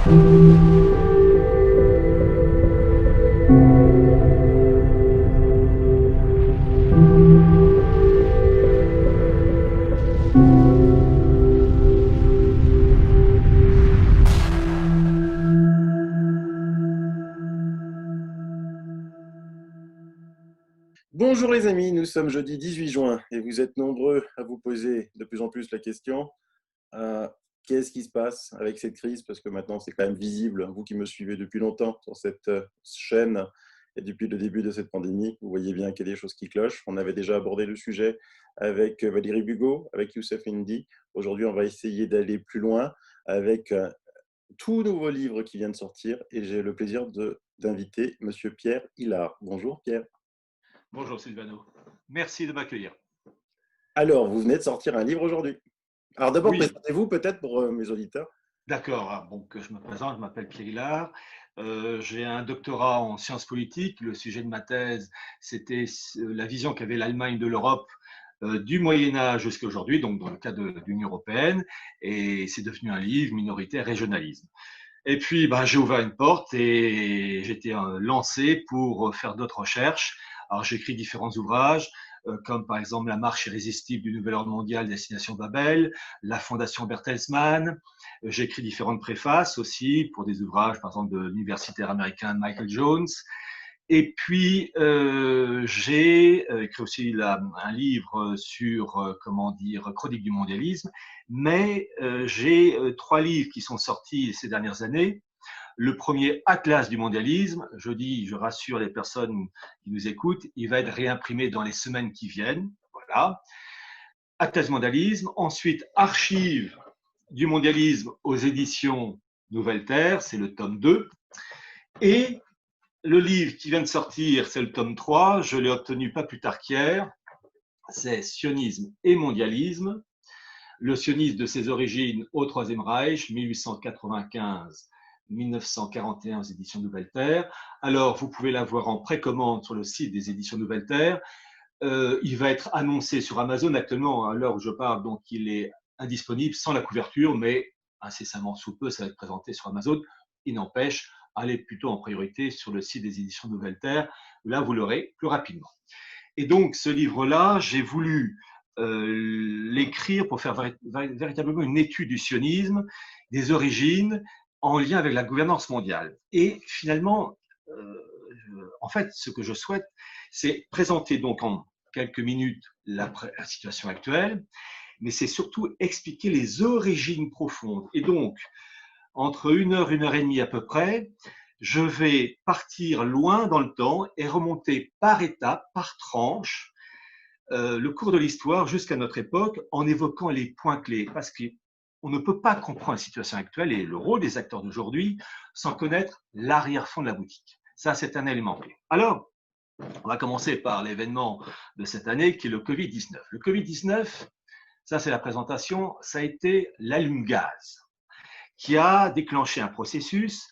Bonjour les amis, nous sommes jeudi 18 juin et vous êtes nombreux à vous poser de plus en plus la question qu'est-ce qui se passe avec cette crise? Parce que maintenant c'est quand même visible, vous qui me suivez depuis longtemps sur cette chaîne et depuis le début de cette pandémie, vous voyez bien qu'il y a des choses qui clochent. On avait déjà abordé le sujet avec Valérie Bugeaud, avec Youssef Indy. Aujourd'hui, on va essayer d'aller plus loin avec tout nouveau livre qui vient de sortir et j'ai le plaisir d'inviter Monsieur Pierre Hilard. Bonjour Pierre. Bonjour Sylvano, merci de m'accueillir. Alors, vous venez de sortir un livre aujourd'hui. Alors d'abord, Oui, présentez-vous peut-être pour mes auditeurs. d'accord. Donc, je me présente, je m'appelle Pierre Hilard. J'ai un doctorat en sciences politiques. Le sujet de ma thèse, c'était la vision qu'avait l'Allemagne de l'Europe du Moyen Âge jusqu'à aujourd'hui, donc dans le cas de l'Union européenne. Et c'est devenu un livre, Minorité, régionalisme. Et puis, j'ai ouvert une porte et j'étais lancé pour faire d'autres recherches. Alors, j'ai écrit différents ouvrages, comme par exemple La marche irrésistible du nouvel ordre mondial, Destination Babel, la Fondation Bertelsmann. J'ai écrit différentes préfaces aussi pour des ouvrages, par exemple, de l'universitaire américain Michael Jones. Et puis, j'ai écrit aussi un livre sur, comment dire, chronique du mondialisme, mais j'ai 3 livres qui sont sortis ces dernières années. Le premier, Atlas du mondialisme, je rassure les personnes qui nous écoutent, il va être réimprimé dans les semaines qui viennent. Voilà. Atlas du mondialisme. Ensuite, Archives du mondialisme aux éditions Nouvelle Terre, c'est le tome 2. Et le livre qui vient de sortir, c'est le tome 3. Je l'ai obtenu pas plus tard qu'hier. C'est Sionisme et mondialisme. Le sionisme de ses origines au Troisième Reich, 1895-1941 aux éditions Nouvelle Terre. Alors, vous pouvez l'avoir en précommande sur le site des éditions Nouvelle Terre. Il va être annoncé sur Amazon actuellement, à l'heure où je parle, donc il est indisponible sans la couverture, mais incessamment sous peu, ça va être présenté sur Amazon. Il n'empêche, allez plutôt en priorité sur le site des éditions Nouvelle Terre. Là, vous l'aurez plus rapidement. Et donc, ce livre-là, j'ai voulu l'écrire pour faire véritablement une étude du sionisme, des origines, en lien avec la gouvernance mondiale. Et finalement, en fait, ce que je souhaite, c'est présenter donc en quelques minutes la situation actuelle, mais c'est surtout expliquer les origines profondes. Et donc, entre 1 heure et demie à peu près, je vais partir loin dans le temps et remonter par étapes, par tranches, le cours de l'histoire jusqu'à notre époque en évoquant les points clés. Parce qu'on ne peut pas comprendre la situation actuelle et le rôle des acteurs d'aujourd'hui sans connaître l'arrière-fond de la boutique. Ça, c'est un élément clé. Alors, on va commencer par l'événement de cette année qui est le Covid-19. Le Covid-19, ça c'est la présentation, ça a été l'allume-gaz qui a déclenché un processus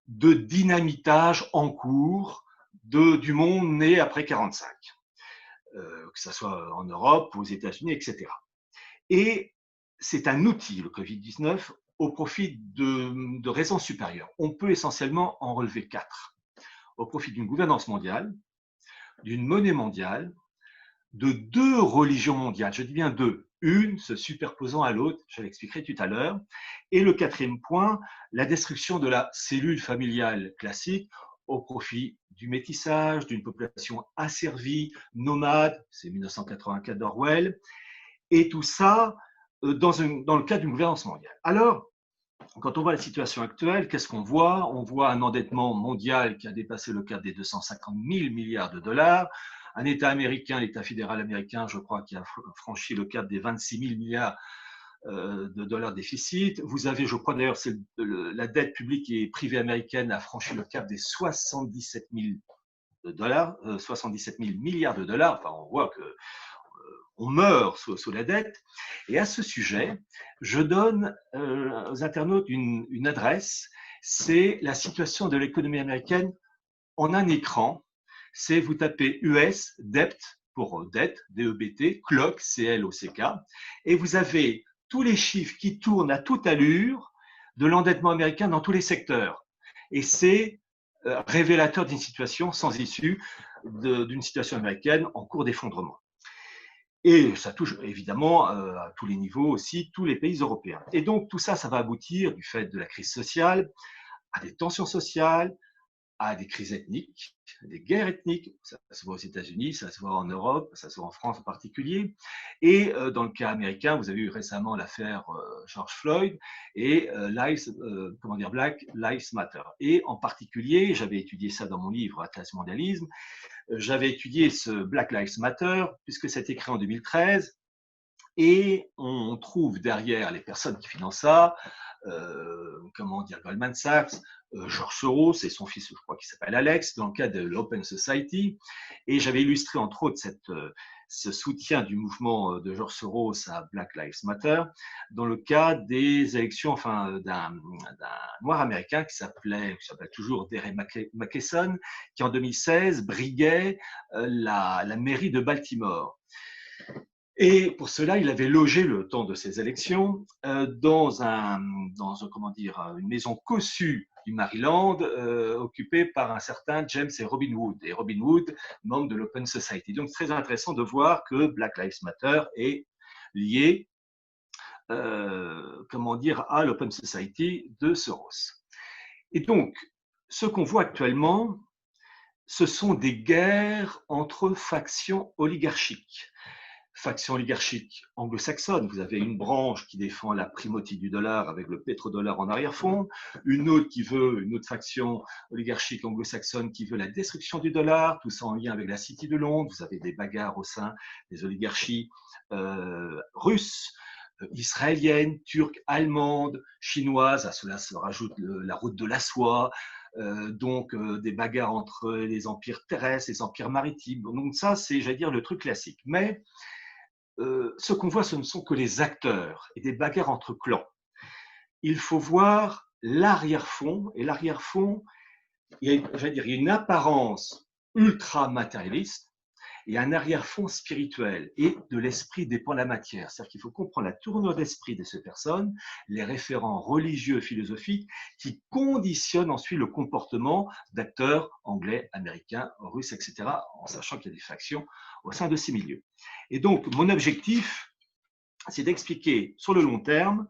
de dynamitage en cours du monde né après 1945, que ce soit en Europe, aux États-Unis, etc. Et c'est un outil, le Covid-19, au profit de raisons supérieures. On peut essentiellement en relever 4. Au profit d'une gouvernance mondiale, d'une monnaie mondiale, de 2 religions mondiales. Je dis bien 2. Une se superposant à l'autre, je l'expliquerai tout à l'heure. Et le 4e point, la destruction de la cellule familiale classique au profit du métissage, d'une population asservie, nomade, c'est 1984 d'Orwell, et tout ça dans le cadre d'une gouvernance mondiale. Alors, quand on voit la situation actuelle, qu'est-ce qu'on voit? On voit un endettement mondial qui a dépassé le cap des 250 000 milliards de dollars, un État américain, l'État fédéral américain, je crois, qui a franchi le cap des 26 000 milliards de dollars de déficit. Vous avez, je crois d'ailleurs, la dette publique et privée américaine a franchi le cap des 77 000 dollars, 77 000 milliards de dollars. Enfin, on voit que on meurt sous la dette. Et à ce sujet, je donne aux internautes une adresse. C'est la situation de l'économie américaine en un écran. C'est vous tapez US, debt, pour dette, D-E-B-T, clock, C-L-O-C-K, et vous avez tous les chiffres qui tournent à toute allure de l'endettement américain dans tous les secteurs. Et c'est révélateur d'une situation sans issue, d'une situation américaine en cours d'effondrement. Et ça touche évidemment à tous les niveaux aussi, tous les pays européens. Et donc tout ça, ça va aboutir, du fait de la crise sociale, à des tensions sociales, à des crises ethniques, des guerres ethniques. Ça se voit aux États-Unis, ça se voit en Europe, ça se voit en France en particulier. Et dans le cas américain, vous avez eu récemment l'affaire George Floyd et Black Lives Matter. Et en particulier, j'avais étudié ça dans mon livre Atlas Mondialisme, j'avais étudié ce Black Lives Matter puisque c'était créé en 2013 et on trouve derrière les personnes qui financent ça, Goldman Sachs, George Soros et son fils, je crois, qui s'appelle Alex, dans le cas de l'Open Society. Et j'avais illustré, entre autres, ce soutien du mouvement de George Soros à Black Lives Matter dans le cas des élections d'un noir américain qui s'appelle toujours Derek Mackesson, qui en 2016 briguait la mairie de Baltimore. Et pour cela, il avait logé le temps de ces élections dans une maison cossue du Maryland, occupée par un certain James et Robin Wood. Et Robin Wood, membre de l'Open Society. Donc, c'est très intéressant de voir que Black Lives Matter est lié, à l'Open Society de Soros. Et donc, ce qu'on voit actuellement, ce sont des guerres entre factions oligarchiques. Faction oligarchique anglo-saxonne, vous avez une branche qui défend la primauté du dollar avec le pétrodollar en arrière-fond, une autre faction oligarchique anglo-saxonne qui veut la destruction du dollar, tout ça en lien avec la City de Londres. Vous avez des bagarres au sein des oligarchies russes, israéliennes, turques, allemandes, chinoises. À cela se rajoute la route de la soie. Des bagarres entre les empires terrestres, les empires maritimes. Donc ça, c'est, j'allais dire, le truc classique. Mais ce qu'on voit, ce ne sont que les acteurs et des bagarres entre clans. Il faut voir l'arrière-fond, et l'arrière-fond, il y a une apparence ultra-matérialiste et un arrière-fond spirituel, et de l'esprit dépend la matière. C'est-à-dire qu'il faut comprendre la tournure d'esprit de ces personnes, les référents religieux, philosophiques, qui conditionnent ensuite le comportement d'acteurs anglais, américains, russes, etc., en sachant qu'il y a des factions au sein de ces milieux. Et donc, mon objectif, c'est d'expliquer sur le long terme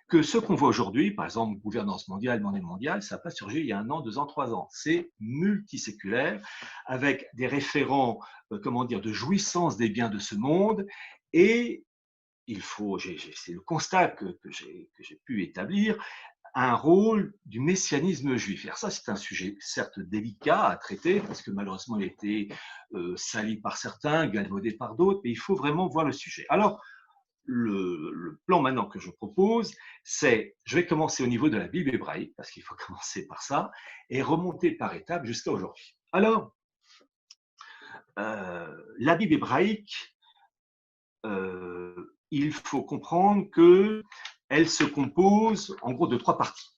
que ce qu'on voit aujourd'hui, par exemple, gouvernance mondiale, monnaie mondiale, ça n'a pas surgi il y a 1 an, 2 ans, 3 ans. C'est multiséculaire, avec des référents, de jouissance des biens de ce monde. Et c'est le constat que j'ai pu établir, un rôle du messianisme juif. Et ça, c'est un sujet certes délicat à traiter, parce que malheureusement, il a été sali par certains, galvaudé par d'autres, mais il faut vraiment voir le sujet. Alors, le plan maintenant que je propose, c'est, je vais commencer au niveau de la Bible hébraïque, parce qu'il faut commencer par ça, et remonter par étapes jusqu'à aujourd'hui. Alors, la Bible hébraïque, il faut comprendre qu'elle se compose en gros de 3 parties.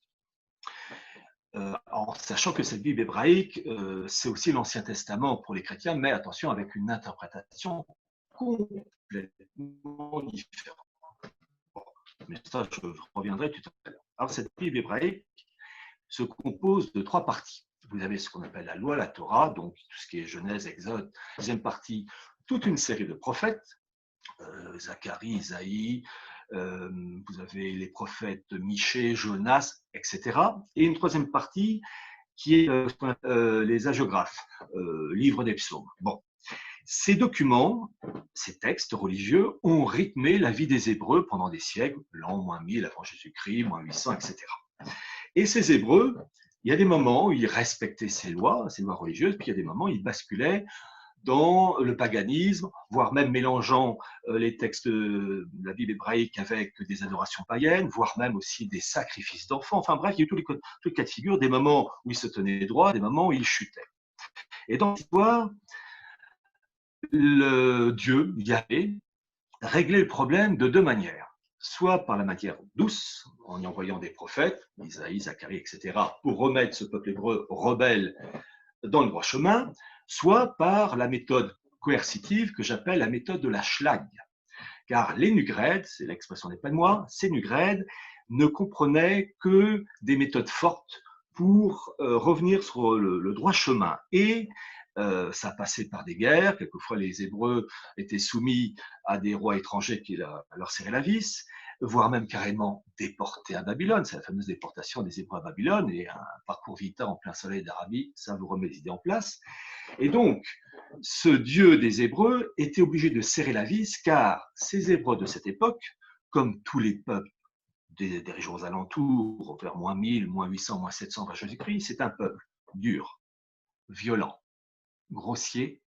En sachant que cette Bible hébraïque, c'est aussi l'Ancien Testament pour les chrétiens, mais attention, avec une interprétation complètement différente. Bon, mais ça, je reviendrai tout à l'heure. Alors, cette Bible hébraïque se compose de 3 parties. Vous avez ce qu'on appelle la loi, la Torah, donc tout ce qui est Genèse, Exode. Deuxième partie, toute une série de prophètes, Zacharie, Isaïe, vous avez les prophètes Michée, Jonas, etc. Et une troisième partie qui est les hagiographes, livre des psaumes. Bon. Ces documents, ces textes religieux ont rythmé la vie des Hébreux pendant des siècles, l'an -1000 avant Jésus-Christ, -800, etc. Et ces Hébreux, il y a des moments où ils respectaient ces lois religieuses, puis il y a des moments où ils basculaient dans le paganisme, voire même mélangeant les textes de la Bible hébraïque avec des adorations païennes, voire même aussi des sacrifices d'enfants. Enfin bref, il y a eu tous les cas de figure, des moments où ils se tenaient droit, des moments où ils chutaient. Et dans l'histoire, le Dieu, Yahvé, réglait le problème de 2 manières. Soit par la manière douce, en y envoyant des prophètes, Isaïe, Zacharie, etc., pour remettre ce peuple hébreu rebelle dans le droit chemin, soit par la méthode coercitive que j'appelle la méthode de la schlag. Car les Nugred, c'est l'expression n'est pas de moi, ces Nugred ne comprenait que des méthodes fortes pour revenir sur le droit chemin. Et ça passait par des guerres. Quelquefois, les Hébreux étaient soumis à des rois étrangers qui leur serraient la vis, voire même carrément déportés à Babylone. C'est la fameuse déportation des Hébreux à Babylone, et un parcours vita en plein soleil d'Arabie, ça vous remet les idées en place. Et donc, ce Dieu des Hébreux était obligé de serrer la vis, car ces Hébreux de cette époque, comme tous les peuples des régions aux alentours, vers moins 1000, moins 800, moins 700 avant Jésus-Christ, c'est un peuple dur, violent, grossier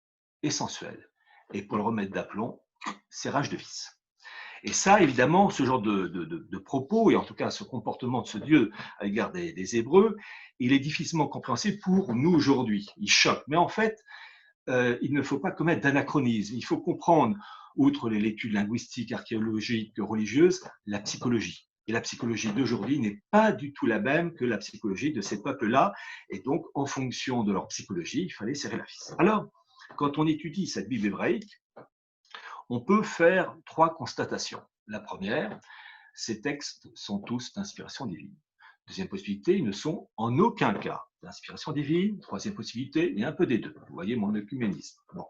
et sensuel. Et pour le remettre d'aplomb, serrage de vis. Et ça, évidemment, ce genre de propos, et en tout cas ce comportement de ce Dieu à l'égard des Hébreux, il est difficilement compréhensible pour nous aujourd'hui. Il choque. Mais en fait, il ne faut pas commettre d'anachronisme. Il faut comprendre, outre les lectures linguistiques, archéologiques, religieuses, la psychologie. Et la psychologie d'aujourd'hui n'est pas du tout la même que la psychologie de ces peuples-là. Et donc, en fonction de leur psychologie, il fallait serrer la vis. Alors, quand on étudie cette Bible hébraïque, on peut faire 3 constatations. La première, ces textes sont tous d'inspiration divine. Deuxième possibilité, ils ne sont en aucun cas d'inspiration divine. Troisième possibilité, il y a un peu des deux. Vous voyez mon œcuménisme. Bon.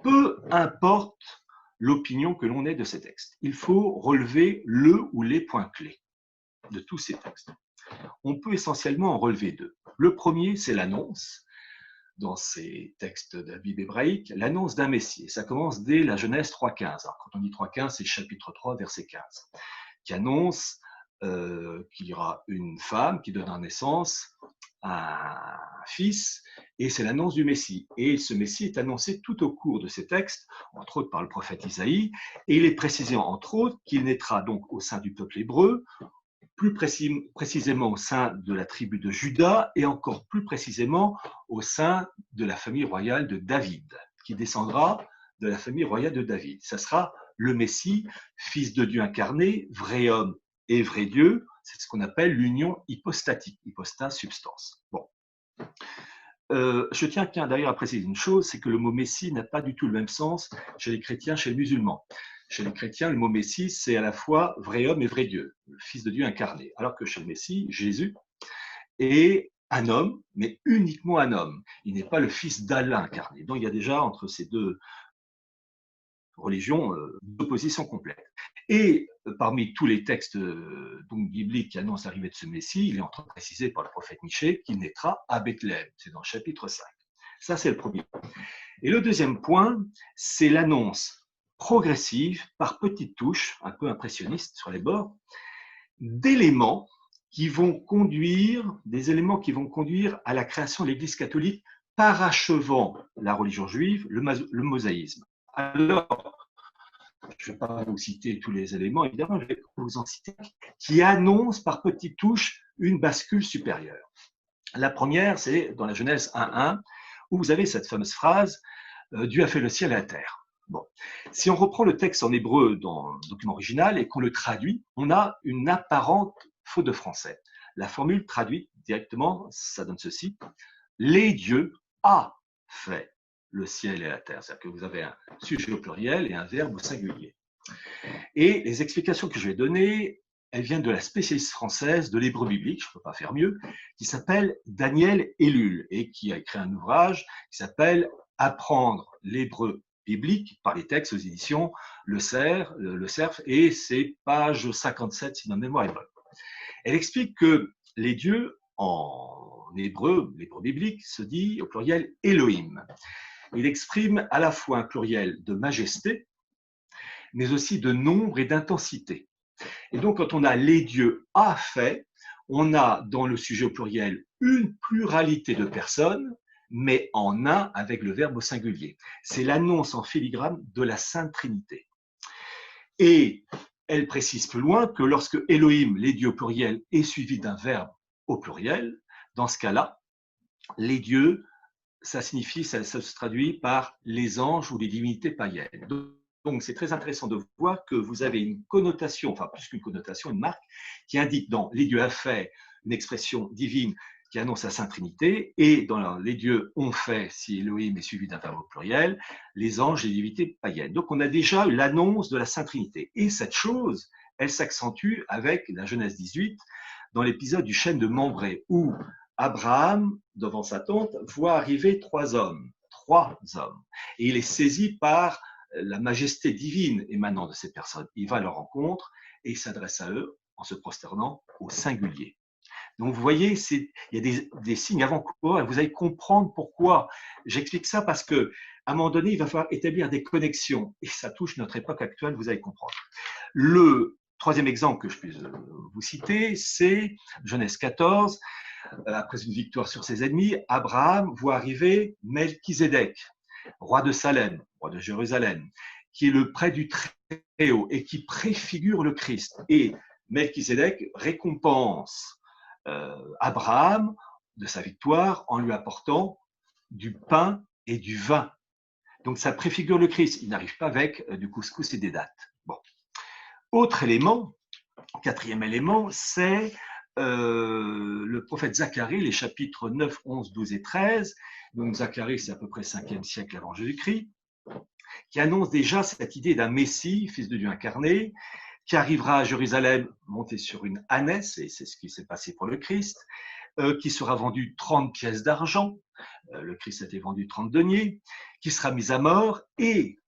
Peu importe l'opinion que l'on ait de ces textes, il faut relever le ou les points clés de tous ces textes. On peut essentiellement en relever 2. Le premier, c'est l'annonce, dans ces textes de la Bible hébraïque, l'annonce d'un Messie. Et ça commence dès la Genèse 3.15. Alors, quand on dit 3.15, c'est chapitre 3, verset 15, qui annonce qu'il y aura une femme qui donnera naissance à un fils, et c'est l'annonce du Messie. Et ce Messie est annoncé tout au cours de ces textes, entre autres par le prophète Isaïe, et il est précisé, entre autres, qu'il naîtra donc au sein du peuple hébreu, plus précisément au sein de la tribu de Juda, et encore plus précisément au sein de la famille royale de David, qui descendra de la famille royale de David. Ça sera le Messie, fils de Dieu incarné, vrai homme et vrai Dieu. C'est ce qu'on appelle l'union hypostatique, hypostase, substance. Bon. Je tiens d'ailleurs à préciser une chose, c'est que le mot Messie n'a pas du tout le même sens chez les chrétiens, chez les musulmans. Chez les chrétiens, le mot Messie, c'est à la fois vrai homme et vrai Dieu, le Fils de Dieu incarné. Alors que chez le Messie, Jésus est un homme, mais uniquement un homme. Il n'est pas le Fils d'Allah incarné. Donc il y a déjà entre ces deux religions deux positions complètes. Et parmi tous les textes donc, bibliques qui annoncent l'arrivée de ce Messie, il est entre précisé par le prophète Michée qu'il naîtra à Bethléem. C'est dans le chapitre 5. Ça, c'est le premier. Et le deuxième point, c'est l'annonce progressive, par petites touches, un peu impressionnistes sur les bords, d'éléments qui vont conduire, des éléments qui vont conduire à la création de l'Église catholique, parachevant la religion juive, le mosaïsme. Alors, je ne vais pas vous citer tous les éléments, évidemment, je vais vous en citer qui annoncent par petites touches une bascule supérieure. La première, c'est dans la Genèse 1.1, où vous avez cette fameuse phrase « Dieu a fait le ciel et la terre ». Bon. Si on reprend le texte en hébreu dans le document original et qu'on le traduit, on a une apparente faute de français. La formule traduite directement, ça donne ceci « Les dieux a fait le ciel et la terre ». C'est-à-dire que vous avez un sujet au pluriel et un verbe au singulier. Et les explications que je vais donner, elles viennent de la spécialiste française de l'hébreu biblique, je ne peux pas faire mieux, qui s'appelle Daniel Ellul et qui a écrit un ouvrage qui s'appelle « Apprendre l'hébreu biblique par les textes aux éditions Le Cerf, et c'est page 57 si ma mémoire est bonne. Elle explique que les dieux en hébreu, l'hébreu biblique, se dit au pluriel Elohim. Il exprime à la fois un pluriel de majesté, mais aussi de nombre et d'intensité. Et donc, quand on a les dieux a fait, on a dans le sujet au pluriel une pluralité de personnes, mais en un avec le verbe au singulier. C'est l'annonce en filigrane de la Sainte Trinité. Et elle précise plus loin que lorsque Elohim, les dieux au pluriel, est suivi d'un verbe au pluriel, dans ce cas-là, les dieux, ça signifie, ça se traduit par les anges ou les divinités païennes. Donc, c'est très intéressant de voir que vous avez une connotation, enfin plus qu'une connotation, une marque, qui indique dans les dieux a fait une expression divine qui annonce la Sainte Trinité, et dans les dieux ont fait, si Elohim est suivi d'un verbe au pluriel, les anges et les divinités païennes. Donc, on a déjà l'annonce de la Sainte Trinité. Et cette chose, elle s'accentue avec la Genèse 18, dans l'épisode du chêne de Mambré, où Abraham, devant sa tente, voit arriver trois hommes. Et il est saisi par la majesté divine émanant de ces personnes. Il va à leur rencontre et il s'adresse à eux en se prosternant au singulier. Donc vous voyez, il y a des signes avant-coureurs et vous allez comprendre pourquoi. J'explique ça parce que à un moment donné, il va falloir établir des connexions et ça touche notre époque actuelle, vous allez comprendre. Le troisième exemple que je puisse vous citer, c'est Genèse 14. Après une victoire sur ses ennemis, Abraham voit arriver Melchizedek, roi de Salem, roi de Jérusalem, qui est le prêtre du Très-Haut et qui préfigure le Christ. Et Melchizedek récompense Abraham de sa victoire en lui apportant du pain et du vin. Donc ça préfigure le Christ. Il n'arrive pas avec du couscous et des dattes. Bon. Autre élément, quatrième élément, c'est le prophète Zacharie, les chapitres 9, 11, 12 et 13. Donc Zacharie, c'est à peu près 5e siècle avant Jésus-Christ, qui annonce déjà cette idée d'un Messie, fils de Dieu incarné, qui arrivera à Jérusalem monté sur une ânesse, et c'est ce qui s'est passé pour le Christ, qui sera vendu 30 pièces d'argent, le Christ a été vendu 30 deniers, qui sera mis à mort, et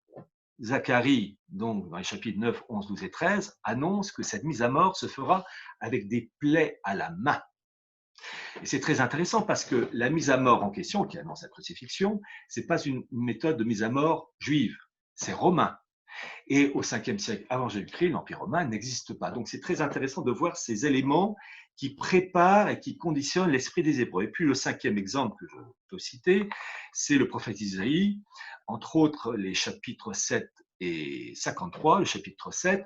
Zacharie, donc dans les chapitres 9, 11, 12 et 13, annonce que cette mise à mort se fera avec des plaies à la main. Et c'est très intéressant parce que la mise à mort en question, qui annonce la crucifixion, ce n'est pas une méthode de mise à mort juive, c'est romain. Et au 5e siècle avant Jésus-Christ, l'Empire romain n'existe pas. Donc c'est très intéressant de voir ces éléments qui préparent et qui conditionnent l'esprit des Hébreux. Et puis le 5e exemple que je peux citer, c'est le prophète Isaïe, entre autres les chapitres 7 et 53. Le chapitre 7,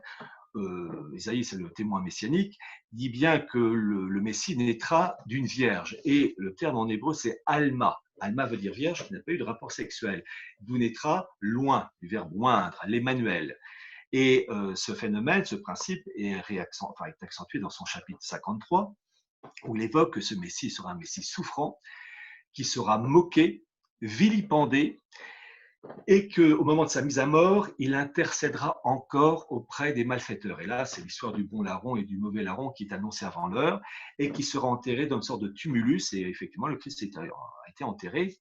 Isaïe, c'est le témoin messianique, dit bien que le Messie naîtra d'une vierge. Et le terme en hébreu, c'est Alma. Alma veut dire vierge qui n'a pas eu de rapport sexuel. D'où naîtra loin, du verbe oindre, l'Emmanuel. Et ce phénomène, ce principe est accentué dans son chapitre 53, où il évoque que ce Messie sera un Messie souffrant, qui sera moqué, vilipendé, et qu'au moment de sa mise à mort, il intercédera encore auprès des malfaiteurs. Et là, c'est l'histoire du bon larron et du mauvais larron qui est annoncée avant l'heure, et qui sera enterré dans une sorte de tumulus. Et effectivement, le Christ a été enterré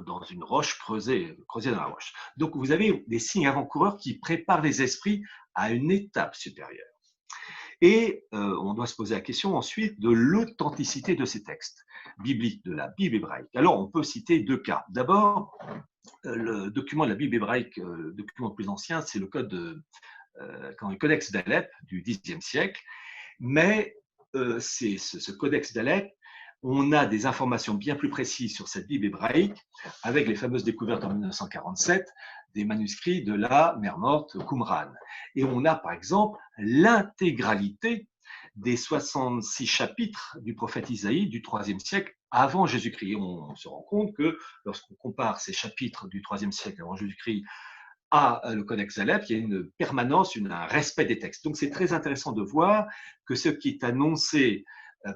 dans une roche creusée dans la roche. Donc, vous avez des signes avant-coureurs qui préparent les esprits à une étape supérieure. Et on doit se poser la question ensuite de l'authenticité de ces textes bibliques, de la Bible hébraïque. Alors, on peut citer deux cas. D'abord, le document de la Bible hébraïque, le document le plus ancien, c'est le Codex d'Alep du Xe siècle. Mais ce Codex d'Alep, on a des informations bien plus précises sur cette Bible hébraïque avec les fameuses découvertes en 1947 des manuscrits de la mer morte Qumran. Et on a par exemple l'intégralité des 66 chapitres du prophète Isaïe du IIIe siècle avant Jésus-Christ. Et on se rend compte que lorsqu'on compare ces chapitres du IIIe siècle avant Jésus-Christ à le Codex d'Alep, il y a une permanence, un respect des textes. Donc c'est très intéressant de voir que ce qui est annoncé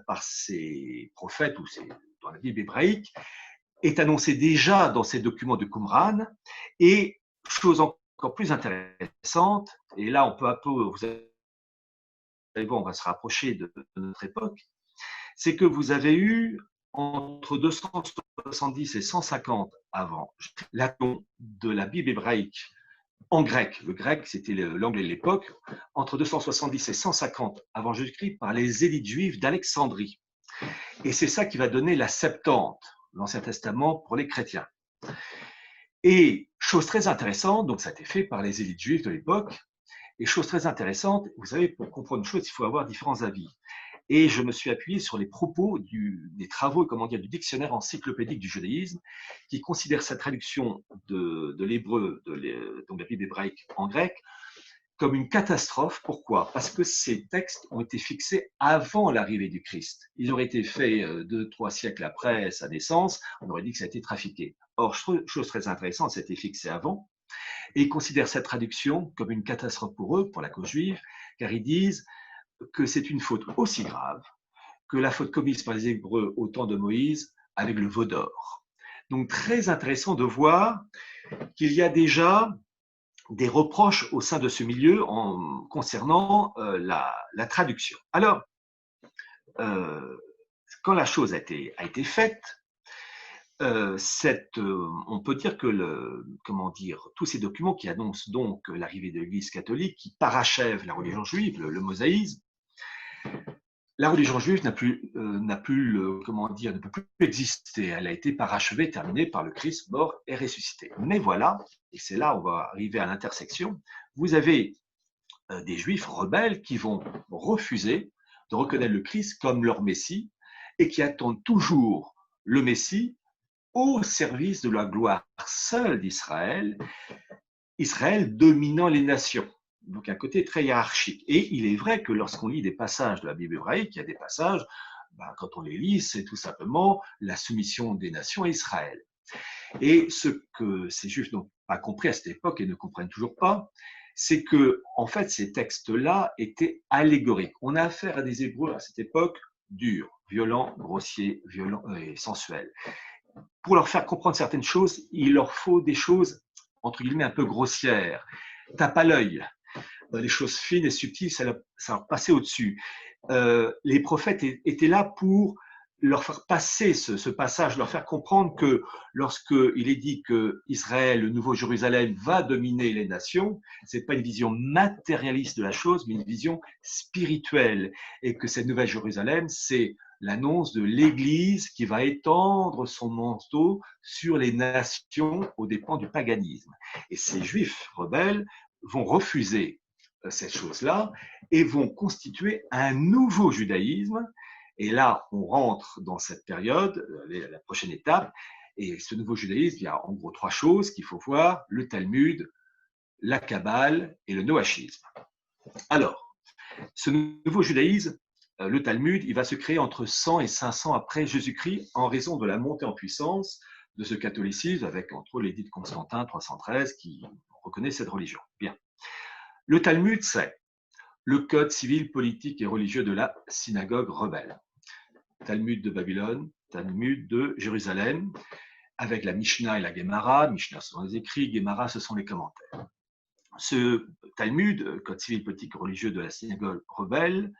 par ces prophètes ou dans la Bible hébraïque est annoncé déjà dans ces documents de Qumran. Et chose encore plus intéressante, et là on peut un peu, vous allez voir, on va se rapprocher de notre époque, c'est que vous avez eu entre 270 et 150 avant l'annonce de la Bible hébraïque en grec. Le grec, c'était l'anglais de l'époque, entre 270 et 150 avant Jésus-Christ par les élites juives d'Alexandrie. Et c'est ça qui va donner la Septante, l'Ancien Testament pour les chrétiens. Et chose très intéressante, donc ça a été fait par les élites juives de l'époque, et chose très intéressante, vous savez, pour comprendre une chose, il faut avoir différents avis. Et je me suis appuyé sur les propos des travaux, du dictionnaire encyclopédique du judaïsme, qui considère sa traduction de l'hébreu, donc la Bible hébraïque en grec, comme une catastrophe. Pourquoi? Parce que ces textes ont été fixés avant l'arrivée du Christ. Ils auraient été faits 2-3 siècles après sa naissance, on aurait dit que ça a été trafiqué. Or, chose très intéressante, ça a été fixé avant, et ils considèrent cette traduction comme une catastrophe pour eux, pour la cause juive, car ils disent que c'est une faute aussi grave que la faute commise par les Hébreux au temps de Moïse avec le veau d'or. Donc très intéressant de voir qu'il y a déjà des reproches au sein de ce milieu concernant la traduction. Alors, quand la chose a été faite, on peut dire que tous ces documents qui annoncent donc l'arrivée de l'Église catholique, qui parachèvent la religion juive, le mosaïsme, la religion juive ne peut plus exister. Elle a été parachevée, terminée par le Christ mort et ressuscité. Mais voilà, et c'est là où on va arriver à l'intersection, vous avez des Juifs rebelles qui vont refuser de reconnaître le Christ comme leur Messie et qui attendent toujours le Messie au service de la gloire seule d'Israël, Israël dominant les nations. Donc un côté très hiérarchique. Et il est vrai que lorsqu'on lit des passages de la Bible hébraïque, il y a des passages, quand on les lit, c'est tout simplement la soumission des nations à Israël. Et ce que ces Juifs n'ont pas compris à cette époque et ne comprennent toujours pas, c'est que, en fait, ces textes-là étaient allégoriques. On a affaire à des Hébreux à cette époque durs, violents, grossiers, violents et sensuels. Pour leur faire comprendre certaines choses, il leur faut des choses, entre guillemets, un peu grossières. Tape à l'œil. Les choses fines et subtiles, ça leur passait au-dessus. Les prophètes étaient là pour leur faire passer ce passage, leur faire comprendre que lorsqu'il est dit que Israël, le nouveau Jérusalem, va dominer les nations, ce n'est pas une vision matérialiste de la chose, mais une vision spirituelle. Et que cette nouvelle Jérusalem, c'est l'annonce de l'Église qui va étendre son manteau sur les nations aux dépens du paganisme. Et ces Juifs rebelles vont refuser cette chose-là et vont constituer un nouveau judaïsme. Et là, on rentre dans cette période, la prochaine étape, et ce nouveau judaïsme, il y a en gros 3 choses qu'il faut voir, le Talmud, la Kabbale et le noachisme. Alors, ce nouveau judaïsme, le Talmud, il va se créer entre 100 et 500 après Jésus-Christ en raison de la montée en puissance de ce catholicisme avec entre autres l'édit de Constantin 313 qui reconnaît cette religion. Bien. Le Talmud, c'est le code civil, politique et religieux de la synagogue rebelle. Talmud de Babylone, Talmud de Jérusalem, avec la Mishnah et la Gemara. Mishnah, ce sont les écrits, Gemara, ce sont les commentaires. Ce Talmud, code civil, politique et religieux de la synagogue rebelle,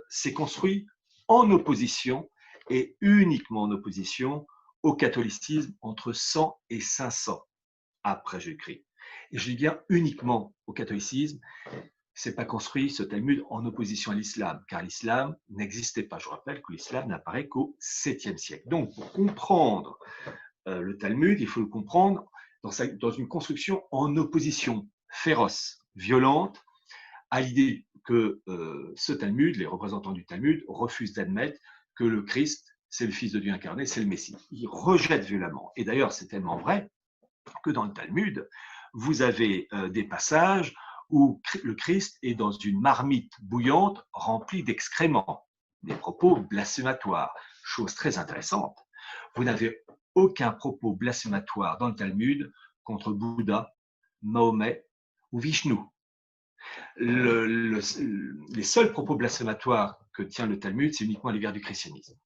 s'est construit en opposition et uniquement en opposition au catholicisme entre 100 et 500 après Jésus-Christ. Et je dis bien uniquement au catholicisme. C'est pas construit ce Talmud en opposition à l'islam, car l'islam n'existait pas. Je rappelle que l'islam n'apparaît qu'au 7e siècle. Donc, pour comprendre le Talmud, il faut le comprendre dans une construction en opposition féroce, violente, à l'idée que ce Talmud, les représentants du Talmud, refusent d'admettre que le Christ, c'est le Fils de Dieu incarné, c'est le Messie. Ils rejettent violemment. Et d'ailleurs, c'est tellement vrai que dans le Talmud, vous avez des passages où le Christ est dans une marmite bouillante remplie d'excréments, des propos blasphématoires. Chose très intéressante, vous n'avez aucun propos blasphématoire dans le Talmud contre Bouddha, Mahomet ou Vishnu. Les seuls propos blasphématoires que tient le Talmud, c'est uniquement à l'égard du christianisme.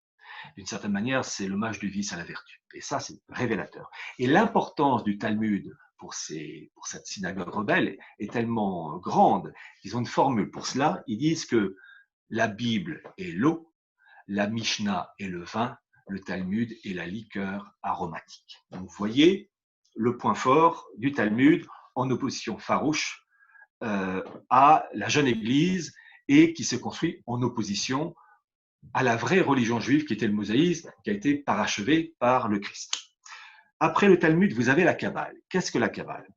D'une certaine manière, c'est l'hommage du vice à la vertu. Et ça, c'est révélateur. Et l'importance du Talmud pour cette synagogue rebelle est tellement grande qu'ils ont une formule pour cela. Ils disent que la Bible est l'eau, la Mishnah est le vin, le Talmud est la liqueur aromatique. Donc, vous voyez le point fort du Talmud en opposition farouche à la jeune Église et qui se construit en opposition à la vraie religion juive qui était le mosaïsme, qui a été parachevé par le Christ. Après le Talmud, vous avez la Kabbale. Qu'est-ce que la Kabbale?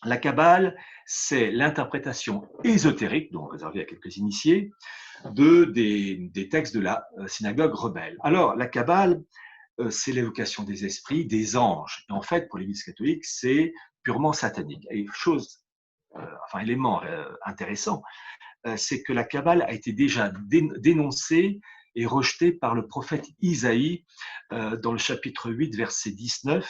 La Kabbale, c'est l'interprétation ésotérique, donc réservée à quelques initiés, des textes de la synagogue rebelle. Alors, la Kabbale, c'est l'évocation des esprits, des anges. Et en fait, pour l'Église catholique, c'est purement satanique. Et élément intéressant, c'est que la Kabbale a été déjà dénoncée et rejetée par le prophète Isaïe dans le chapitre 8, verset 19,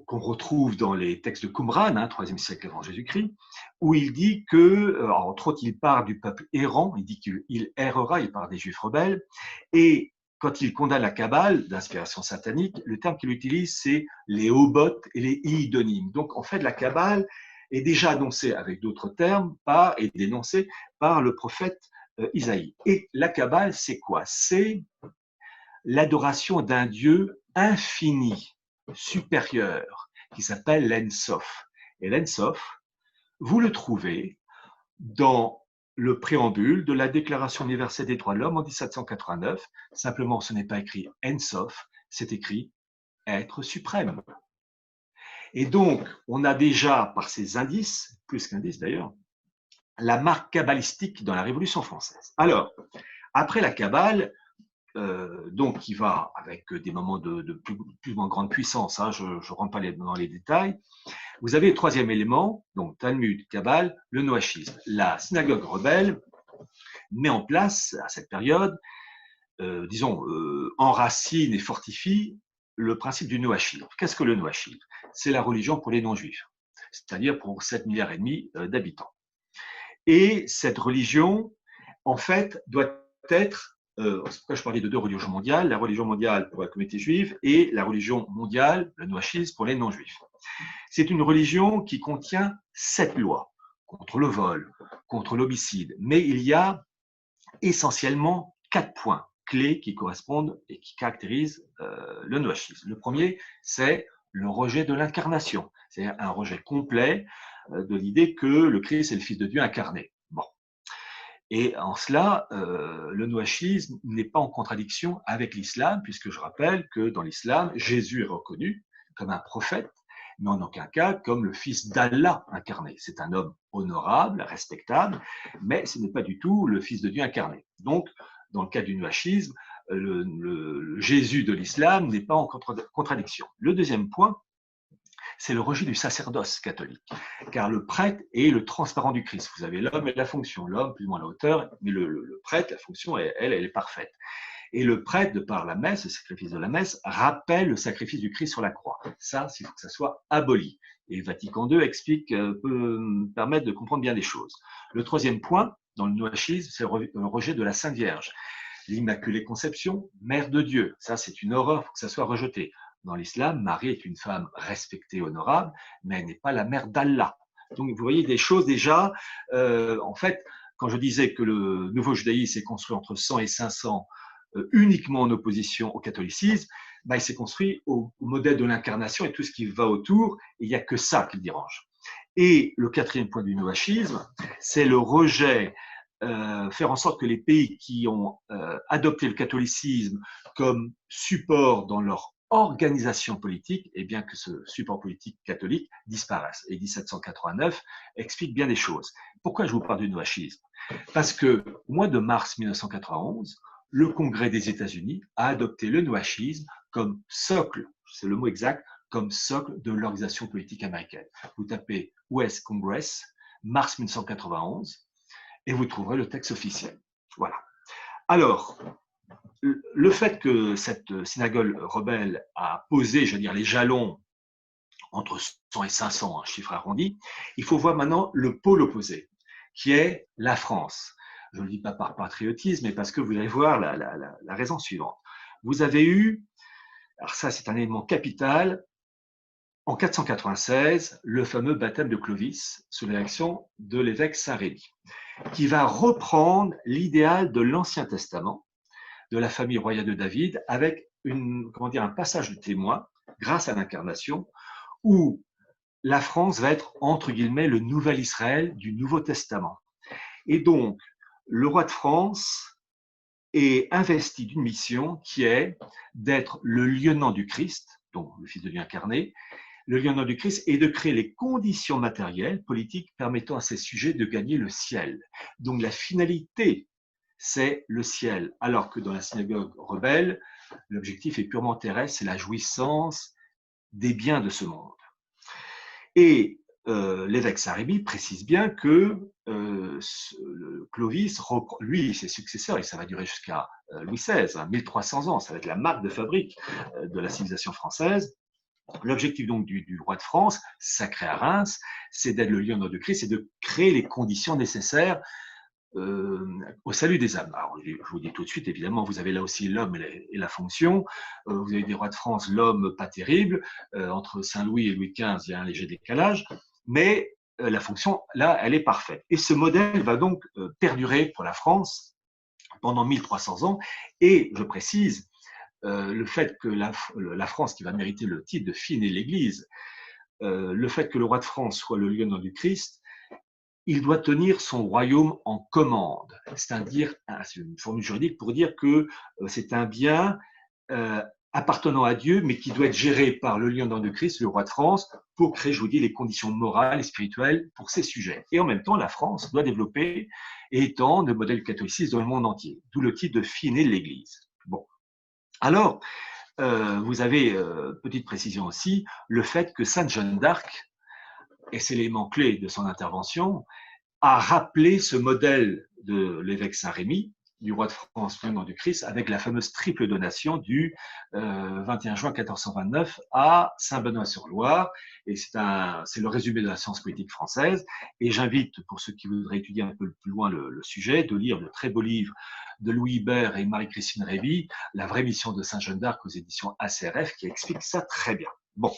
qu'on retrouve dans les textes de Qumran, 3e siècle avant Jésus-Christ, où il dit que, entre autres, il parle du peuple errant, il dit qu'il errera, il parle des Juifs rebelles, et quand il condamne la Kabbale d'inspiration satanique, le terme qu'il utilise, c'est les obotes et les idonymes. Donc, en fait, la Kabbale est déjà annoncée avec d'autres termes et dénoncée par le prophète Isaïe. Et la Kabbale, c'est quoi? C'est l'adoration d'un Dieu infini, supérieur, qui s'appelle l'Ensof. Et l'Ensof, vous le trouvez dans le préambule de la Déclaration universelle des droits de l'homme en 1789. Simplement, ce n'est pas écrit Ensof, c'est écrit être suprême. Et donc, on a déjà, par ces indices, plus qu'indices d'ailleurs, la marque kabbalistique dans la Révolution française. Alors, après la Kabbale, donc qui va avec des moments de plus en grande puissance, hein, je ne rentre pas dans les détails, vous avez le troisième élément, donc Talmud, Kabbale, le noachisme. La synagogue rebelle met en place, à cette période, enracine et fortifie le principe du noachisme. Qu'est-ce que le noachisme? C'est la religion pour les non-juifs, c'est-à-dire pour 7,5 milliards d'habitants. Et cette religion, en fait, doit être, c'est pourquoi je parlais de deux religions mondiales, la religion mondiale pour la communauté juive et la religion mondiale, le noachisme, pour les non-juifs. C'est une religion qui contient 7 lois contre le vol, contre l'homicide, mais il y a essentiellement 4 points clés qui correspondent et qui caractérisent le noachisme. Le premier, c'est le rejet de l'incarnation, c'est-à-dire un rejet complet de l'idée que le Christ est le Fils de Dieu incarné. Bon. Et en cela, le noachisme n'est pas en contradiction avec l'islam, puisque je rappelle que dans l'islam, Jésus est reconnu comme un prophète, mais en aucun cas comme le Fils d'Allah incarné. C'est un homme honorable, respectable, mais ce n'est pas du tout le Fils de Dieu incarné. Donc, dans le cas du noachisme, le Jésus de l'islam n'est pas en contradiction. Le deuxième point, c'est le rejet du sacerdoce catholique, car le prêtre est le transparent du Christ. Vous avez l'homme et la fonction, l'homme plus ou moins la hauteur, mais le prêtre, la fonction, elle est parfaite. Et le prêtre, de par la messe, le sacrifice de la messe, rappelle le sacrifice du Christ sur la croix. Ça, il faut que ça soit aboli. Et Vatican II explique, peut permettre de comprendre bien des choses. Le troisième point, dans le noachisme, c'est le rejet de la Sainte Vierge. L'Immaculée Conception, mère de Dieu. Ça, c'est une horreur, il faut que ça soit rejeté. Dans l'islam, Marie est une femme respectée, honorable, mais elle n'est pas la mère d'Allah. Donc, vous voyez des choses déjà, en fait, quand je disais que le nouveau judaïsme s'est construit entre 100 et 500, uniquement en opposition au catholicisme, il s'est construit au modèle de l'incarnation et tout ce qui va autour, et il n'y a que ça qui le dérange. Et le quatrième point du noachisme, c'est le rejet, faire en sorte que les pays qui ont adopté le catholicisme comme support dans leur organisation politique, et bien que ce support politique catholique disparaisse. Et 1789 explique bien des choses. Pourquoi je vous parle du noachisme? Parce que au mois de mars 1991, le Congrès des États-Unis a adopté le noachisme comme socle, c'est le mot exact, comme socle de l'organisation politique américaine. Vous tapez US Congress, mars 1991, et vous trouverez le texte officiel. Voilà. Alors, le fait que cette synagogue rebelle a posé, je veux dire, les jalons entre 100 et 500, un chiffre arrondi, il faut voir maintenant le pôle opposé, qui est la France. Je ne le dis pas par patriotisme, mais parce que vous allez voir la raison suivante. Vous avez eu, alors ça c'est un élément capital, en 496, le fameux baptême de Clovis, sous l'élection de l'évêque Saint-Rémy, qui va reprendre l'idéal de l'Ancien Testament, de la famille royale de David, avec un passage de témoin, grâce à l'incarnation, où la France va être, entre guillemets, le nouvel Israël du Nouveau Testament. Et donc, le roi de France est investi d'une mission qui est d'être le lieutenant du Christ, donc le Fils de Dieu incarné, le lieutenant du Christ, et de créer les conditions matérielles, politiques, permettant à ces sujets de gagner le ciel. Donc la finalité, c'est le ciel, alors que dans la synagogue rebelle, l'objectif est purement terrestre, c'est la jouissance des biens de ce monde. Et l'évêque Saint-Rémy précise bien que Clovis, lui, ses successeurs, et ça va durer jusqu'à Louis XVI, 1300 ans, ça va être la marque de fabrique de la civilisation française. L'objectif donc du roi de France, sacré à Reims, c'est d'être le lieutenant de Christ et de créer les conditions nécessaires au salut des âmes. Alors, je vous dis tout de suite, évidemment, vous avez là aussi l'homme et la fonction. Vous avez des rois de France, l'homme pas terrible. Entre Saint-Louis et Louis XV, il y a un léger décalage. Mais la fonction, là, elle est parfaite. Et ce modèle va donc perdurer pour la France pendant 1300 ans. Et, je précise, le fait que la France, qui va mériter le titre de fine et l'Église, le fait que le roi de France soit le lieutenant du Christ, il doit tenir son royaume en commande. C'est-à-dire, c'est une formule juridique pour dire que c'est un bien appartenant à Dieu, mais qui doit être géré par le lieutenant du Christ, le roi de France, pour créer, je vous dis, les conditions morales et spirituelles pour ses sujets. Et en même temps, la France doit développer et étendre le modèle catholicisme dans le monde entier, d'où le titre de fine et l'Église. Bon. Alors, vous avez, petite précision aussi, le fait que Sainte Jeanne d'Arc, et c'est l'élément clé de son intervention, a rappelé ce modèle de l'évêque Saint-Rémy, du roi de France, lieutenant du Christ, avec la fameuse triple donation du 21 juin 1429 à Saint-Benoît-sur-Loire. Et c'est le résumé de la science politique française. Et j'invite, pour ceux qui voudraient étudier un peu plus loin le sujet, de lire le très beau livre de Louis Hibert et Marie-Christine Révy, La vraie mission de Sainte Jeanne d'Arc aux éditions ACRF, qui explique ça très bien. Bon.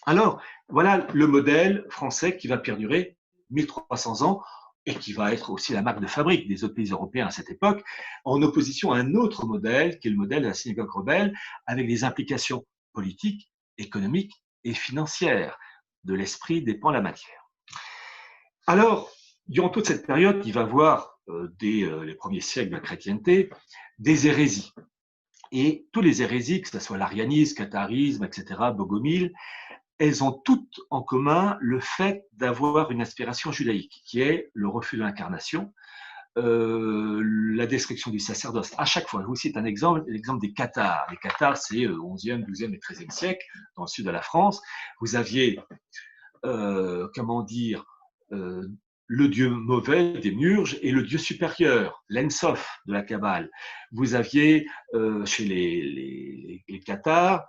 Alors, voilà le modèle français qui va perdurer 1300 ans et qui va être aussi la marque de fabrique des autres pays européens à cette époque, en opposition à un autre modèle, qui est le modèle de la synagogue rebelle, avec des implications politiques, économiques et financières. De l'esprit dépend la matière. Alors, durant toute cette période, il va y avoir, dès les premiers siècles de la chrétienté, des hérésies. Et tous les hérésies, que ce soit l'arianisme, catharisme, etc., Bogomil, elles ont toutes en commun le fait d'avoir une inspiration judaïque, qui est le refus de l'incarnation, la destruction du sacerdoce. À chaque fois, je vous cite un exemple, l'exemple des Cathares. Les Cathares, c'est 11e, 12e et 13e siècle, dans le sud de la France. Vous aviez, comment dire, le dieu mauvais des Murges et le dieu supérieur, l'Ensof de la Kabbale. Vous aviez chez les Cathares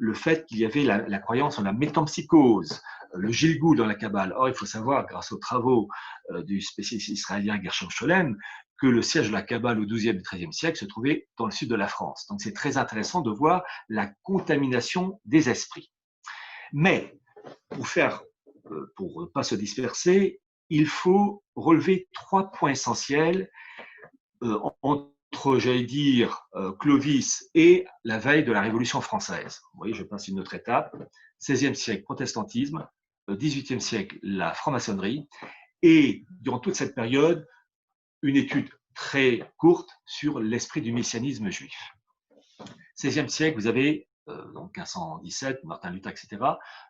le fait qu'il y avait la croyance en la métempsychose, le Gilgul dans la Kabbale. Or, il faut savoir, grâce aux travaux du spécialiste israélien Gershom Scholem, que le siège de la Kabbale au XIIe et XIIIe siècle se trouvait dans le sud de la France. Donc, c'est très intéressant de voir la contamination des esprits. Mais, pour ne pas se disperser, il faut relever 3 points essentiels entre, j'allais dire, Clovis et la veille de la Révolution française. Vous voyez, je passe une autre étape. 16e siècle, protestantisme. 18e siècle, la franc-maçonnerie. Et durant toute cette période, une étude très courte sur l'esprit du messianisme juif. 16e siècle, vous avez donc 1517, Martin Luther, etc.,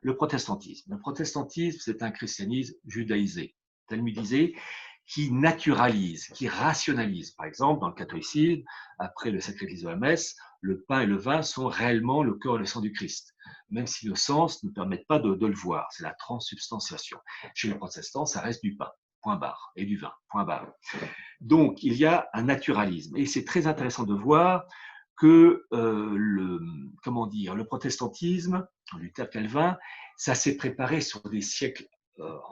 le protestantisme. Le protestantisme, c'est un christianisme judaïsé, talmudisé, qui naturalise, qui rationalise. Par exemple, dans le catholicisme, après le sacrifice de la messe, le pain et le vin sont réellement le corps et le sang du Christ, même si nos sens ne permettent pas de le voir. C'est la transsubstantiation. Chez les protestants, ça reste du pain, point barre, et du vin, point barre. Donc, il y a un naturalisme. Et c'est très intéressant de voir que le protestantisme, Luther, Calvin, ça s'est préparé sur des siècles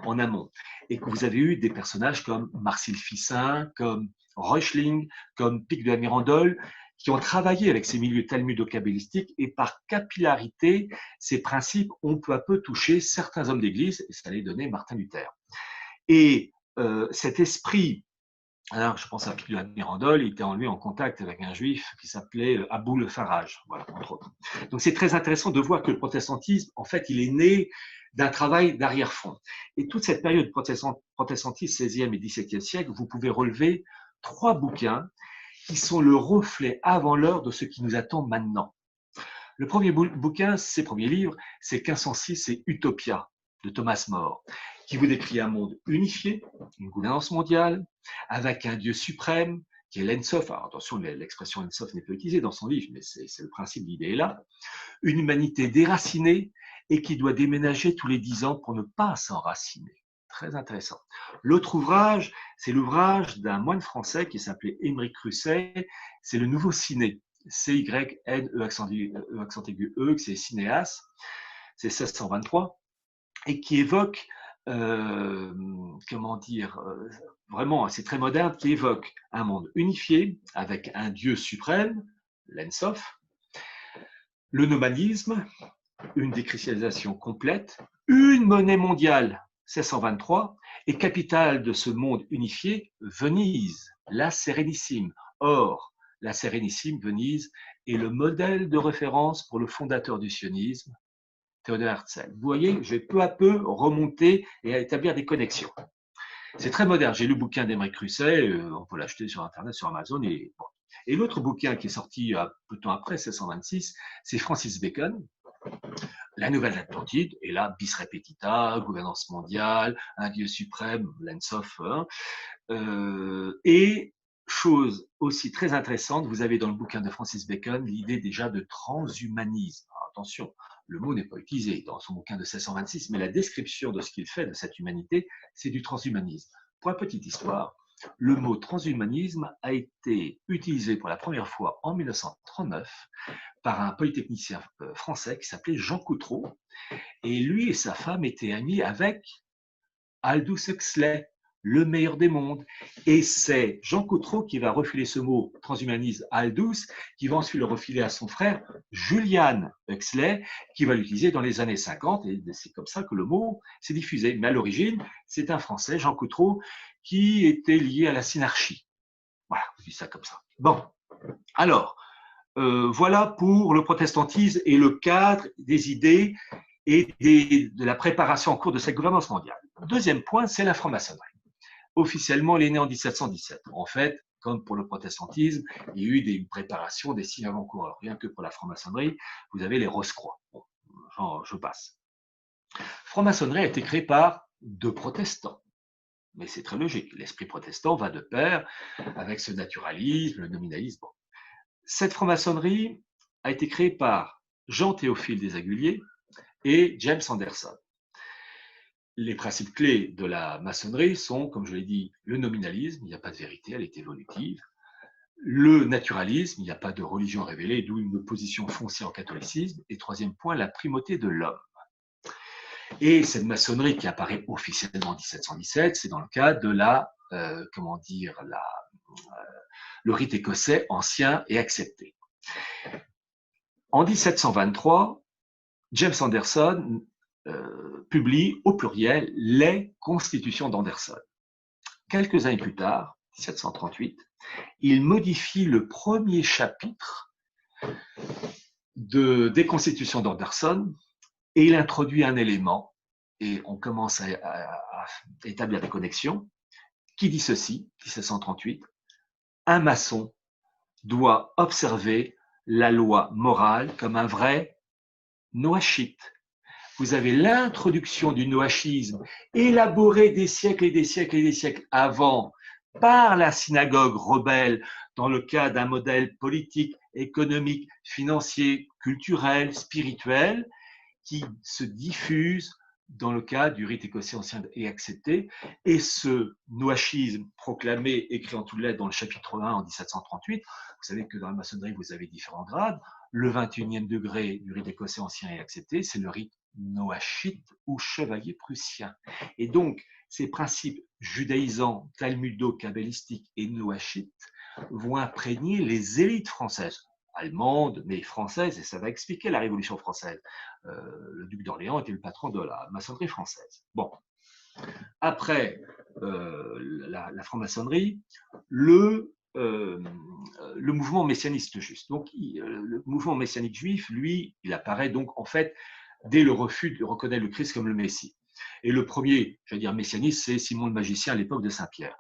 en amont. Et que vous avez eu des personnages comme Marcille Ficin, comme Reuchling, comme Pic de la Mirandole, qui ont travaillé avec ces milieux talmudo-kabbalistiques et par capillarité, ces principes ont peu à peu touché certains hommes d'église, et ça allait donner Martin Luther. Et cet esprit, alors je pense à Pic de la Mirandole, il était en lui en contact avec un juif qui s'appelait Abou le Faraj, voilà, entre autres. Donc c'est très intéressant de voir que le protestantisme, en fait, il est né d'un travail d'arrière-fond. Et toute cette période protestantisme, 16e et 17e siècle, vous pouvez relever 3 bouquins qui sont le reflet avant l'heure de ce qui nous attend maintenant. Le premier bouquin, ses premiers livres, c'est 1506 et Utopia de Thomas More, qui vous décrit un monde unifié, une gouvernance mondiale, avec un Dieu suprême, qui est l'Ensof. Alors attention, l'expression Ensof n'est pas utilisée dans son livre, mais c'est le principe, l'idée est là. Une humanité déracinée et qui doit déménager tous les 10 ans pour ne pas s'enraciner. Très intéressant. L'autre ouvrage, c'est l'ouvrage d'un moine français qui s'appelait Émeric Crusset, c'est le Nouveau Ciné. C-Y-N-E accent aigu E, c'est cinéas, c'est 1623, et qui évoque comment dire, vraiment, c'est très moderne, qui évoque un monde unifié avec un Dieu suprême, l'Ensof, le nomadisme, une déchristianisation complète, une monnaie mondiale, 1623, et capitale de ce monde unifié, Venise, la Sérénissime. Or, la Sérénissime, Venise, est le modèle de référence pour le fondateur du sionisme, Théodore Herzl. Vous voyez, je vais peu à peu remonter et établir des connexions. C'est très moderne. J'ai lu le bouquin d'Émeric Crusset, on peut l'acheter sur Internet, sur Amazon. Et l'autre bouquin qui est sorti peu de temps après, 1626, c'est Francis Bacon, La Nouvelle Atlantide, et là, bis repetita, gouvernance mondiale, un Dieu suprême, l'Ensof. Et chose aussi très intéressante, vous avez dans le bouquin de Francis Bacon l'idée déjà de transhumanisme. Alors, attention, le mot n'est pas utilisé dans son bouquin de 1626, mais la description de ce qu'il fait de cette humanité, c'est du transhumanisme. Pour la petite histoire, le mot transhumanisme a été utilisé pour la première fois en 1939 par un polytechnicien français qui s'appelait Jean Coutreau. Et lui et sa femme étaient amis avec Aldous Huxley, le meilleur des mondes. Et c'est Jean Coutreau qui va refiler ce mot transhumanisme à Aldous, qui va ensuite le refiler à son frère Julian Huxley, qui va l'utiliser dans les années 50. Et c'est comme ça que le mot s'est diffusé. Mais à l'origine, c'est un Français, Jean Coutreau, qui était lié à la synarchie. Voilà, je dis ça comme ça. Bon, alors, voilà pour le protestantisme et le cadre des idées et de la préparation en cours de cette gouvernance mondiale. Deuxième point, c'est la franc-maçonnerie. Officiellement, elle est née en 1717. En fait, comme pour le protestantisme, il y a eu une préparation des signes avant-coureurs. Rien que pour la franc-maçonnerie, vous avez les Rose-Croix. Bon, je passe. Franc-maçonnerie a été créée par deux protestants. Mais c'est très logique. L'esprit protestant va de pair avec ce naturalisme, le nominalisme. Bon. Cette franc-maçonnerie a été créée par Jean-Théophile Desaguliers et James Anderson. Les principes clés de la maçonnerie sont, comme je l'ai dit, le nominalisme, il n'y a pas de vérité, elle est évolutive. Le naturalisme, il n'y a pas de religion révélée, d'où une opposition foncière au catholicisme. Et troisième point, la primauté de l'homme. Et cette maçonnerie qui apparaît officiellement en 1717, c'est dans le cadre de le rite écossais ancien et accepté. En 1723, James Anderson publie au pluriel les constitutions d'Anderson. Quelques années plus tard, 1738, il modifie le premier chapitre des constitutions d'Anderson et il introduit un élément, et on commence à établir des connexions, qui dit ceci, 1738, un maçon doit observer la loi morale comme un vrai noachite. Vous avez l'introduction du noachisme élaboré des siècles et des siècles et des siècles avant par la synagogue rebelle dans le cadre d'un modèle politique, économique, financier, culturel, spirituel qui se diffuse dans le cadre du rite écossais ancien et accepté. Et ce noachisme proclamé, écrit en toutes lettres dans le chapitre 1 en 1738, vous savez que dans la maçonnerie, vous avez différents grades. Le 21e degré du rite écossais ancien et accepté, c'est le rite noachite ou chevalier prussien. Et donc, ces principes judaïsants, talmudo-kabbalistiques et noachites vont imprégner les élites françaises, allemandes, mais françaises, et ça va expliquer la Révolution française. Le duc d'Orléans était le patron de la maçonnerie française. Bon. Après la franc-maçonnerie, le mouvement messianiste juste. Donc, le mouvement messianique juif, lui, il apparaît donc en fait dès le refus de reconnaître le Christ comme le Messie. Et le premier, je veux dire, messianiste, c'est Simon le magicien à l'époque de Saint-Pierre.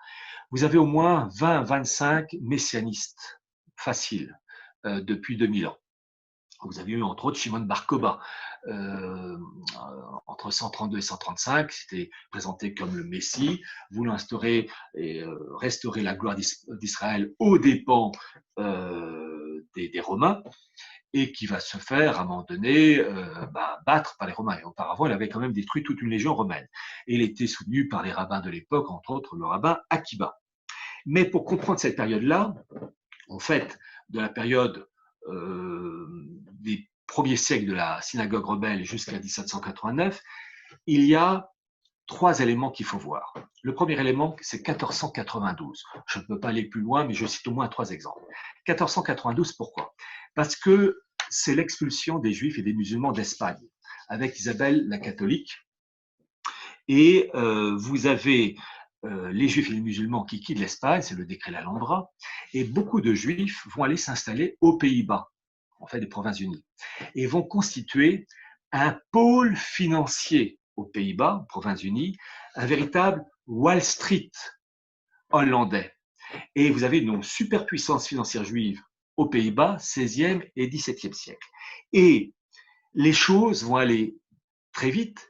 Vous avez au moins 20-25 messianistes faciles depuis 2000 ans. Vous avez eu entre autres Shimon Bar Kokhba, entre 132 et 135, c'était présenté comme le Messie, voulant instaurer et restaurer la gloire d'Israël aux dépens des Romains, et qui va se faire à un moment donné battre par les Romains. Et auparavant, il avait quand même détruit toute une légion romaine. Et il était soutenu par les rabbins de l'époque, entre autres le rabbin Akiba. Mais pour comprendre cette période-là, en fait, de la période des premiers siècles de la synagogue rebelle jusqu'à 1789, il y a 3 éléments qu'il faut voir. Le premier élément, c'est 1492. Je ne peux pas aller plus loin, mais je cite au moins 3 exemples. 1492, pourquoi? Parce que c'est l'expulsion des Juifs et des musulmans d'Espagne, avec Isabelle la catholique. Et vous avez les Juifs et les musulmans qui quittent l'Espagne, c'est le décret l'Alhambra, et beaucoup de Juifs vont aller s'installer aux Pays-Bas, en fait des Provinces-Unies, et vont constituer un pôle financier aux Pays-Bas, Provinces-Unies, un véritable Wall Street hollandais. Et vous avez une superpuissance financière juive aux Pays-Bas, 16e et 17e siècle. Et les choses vont aller très vite,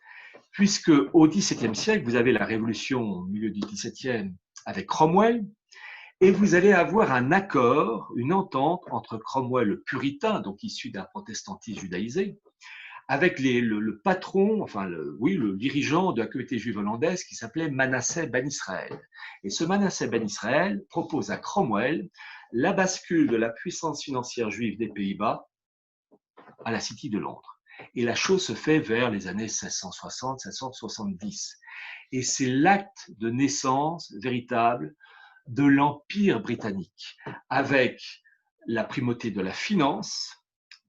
puisque au XVIIe siècle, vous avez la révolution au milieu du XVIIe avec Cromwell, et vous allez avoir un accord, une entente entre Cromwell le puritain, donc issu d'un protestantisme judaïsé, avec le patron, enfin le dirigeant de la communauté juive hollandaise qui s'appelait Manasseh Ben Israël. Et ce Manasseh Ben Israël propose à Cromwell la bascule de la puissance financière juive des Pays-Bas à la City de Londres. Et la chose se fait vers les années 1660-1670. Et c'est l'acte de naissance véritable de l'Empire britannique, avec la primauté de la finance,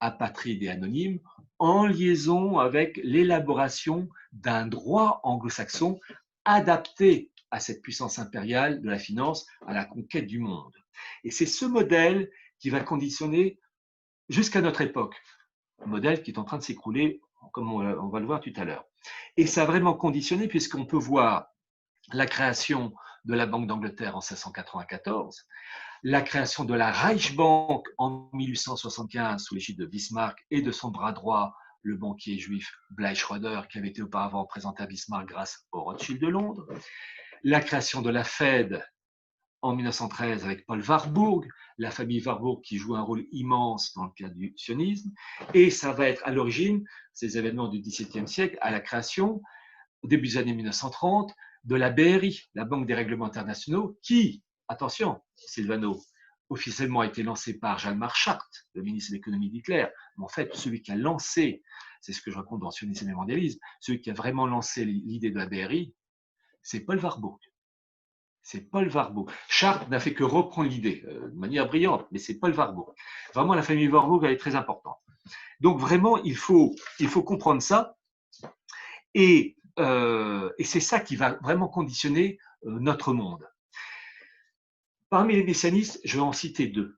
apatride et anonyme, en liaison avec l'élaboration d'un droit anglo-saxon adapté à cette puissance impériale de la finance, à la conquête du monde. Et c'est ce modèle qui va conditionner jusqu'à notre époque, un modèle qui est en train de s'écrouler, comme on va le voir tout à l'heure. Et ça a vraiment conditionné, puisqu'on peut voir la création de la Banque d'Angleterre en 1694, la création de la Reichsbank en 1875 sous l'égide de Bismarck et de son bras droit, le banquier juif Bleich Schroeder, qui avait été auparavant présenté à Bismarck grâce au Rothschild de Londres, la création de la Fed en 1913 avec Paul Warburg, la famille Warburg qui joue un rôle immense dans le cadre du sionisme, et ça va être à l'origine, ces événements du XVIIe siècle, à la création, au début des années 1930, de la BRI, la Banque des règlements internationaux, qui, attention, Silvano, officiellement a été lancée par Jalmar Schacht, le ministre de l'économie d'Hitler, mais en fait, celui qui a lancé, c'est ce que je raconte dans Sionisme et mondialisme, celui qui a vraiment lancé l'idée de la BRI, c'est Paul Warburg. C'est Paul Warburg. Schacht n'a fait que reprendre l'idée de manière brillante, mais c'est Paul Warburg. Vraiment, la famille Warburg, elle est très importante. Donc, vraiment, il faut comprendre ça. Et c'est ça qui va vraiment conditionner notre monde. Parmi les messianistes, je vais en citer 2.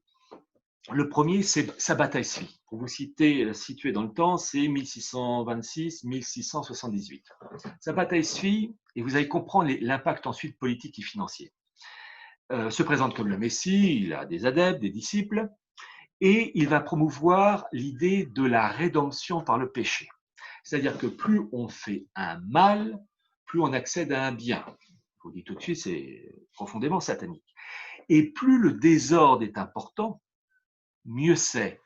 Le premier, c'est Sabbatai Tzvi. Pour vous citer, situé dans le temps, c'est 1626-1678. Sabbatai Tzvi, et vous allez comprendre l'impact ensuite politique et financier, se présente comme le Messie, il a des adeptes, des disciples, et il va promouvoir l'idée de la rédemption par le péché. C'est-à-dire que plus on fait un mal, plus on accède à un bien. Je vous dis tout de suite, c'est profondément satanique. Et plus le désordre est important, mieux c'est.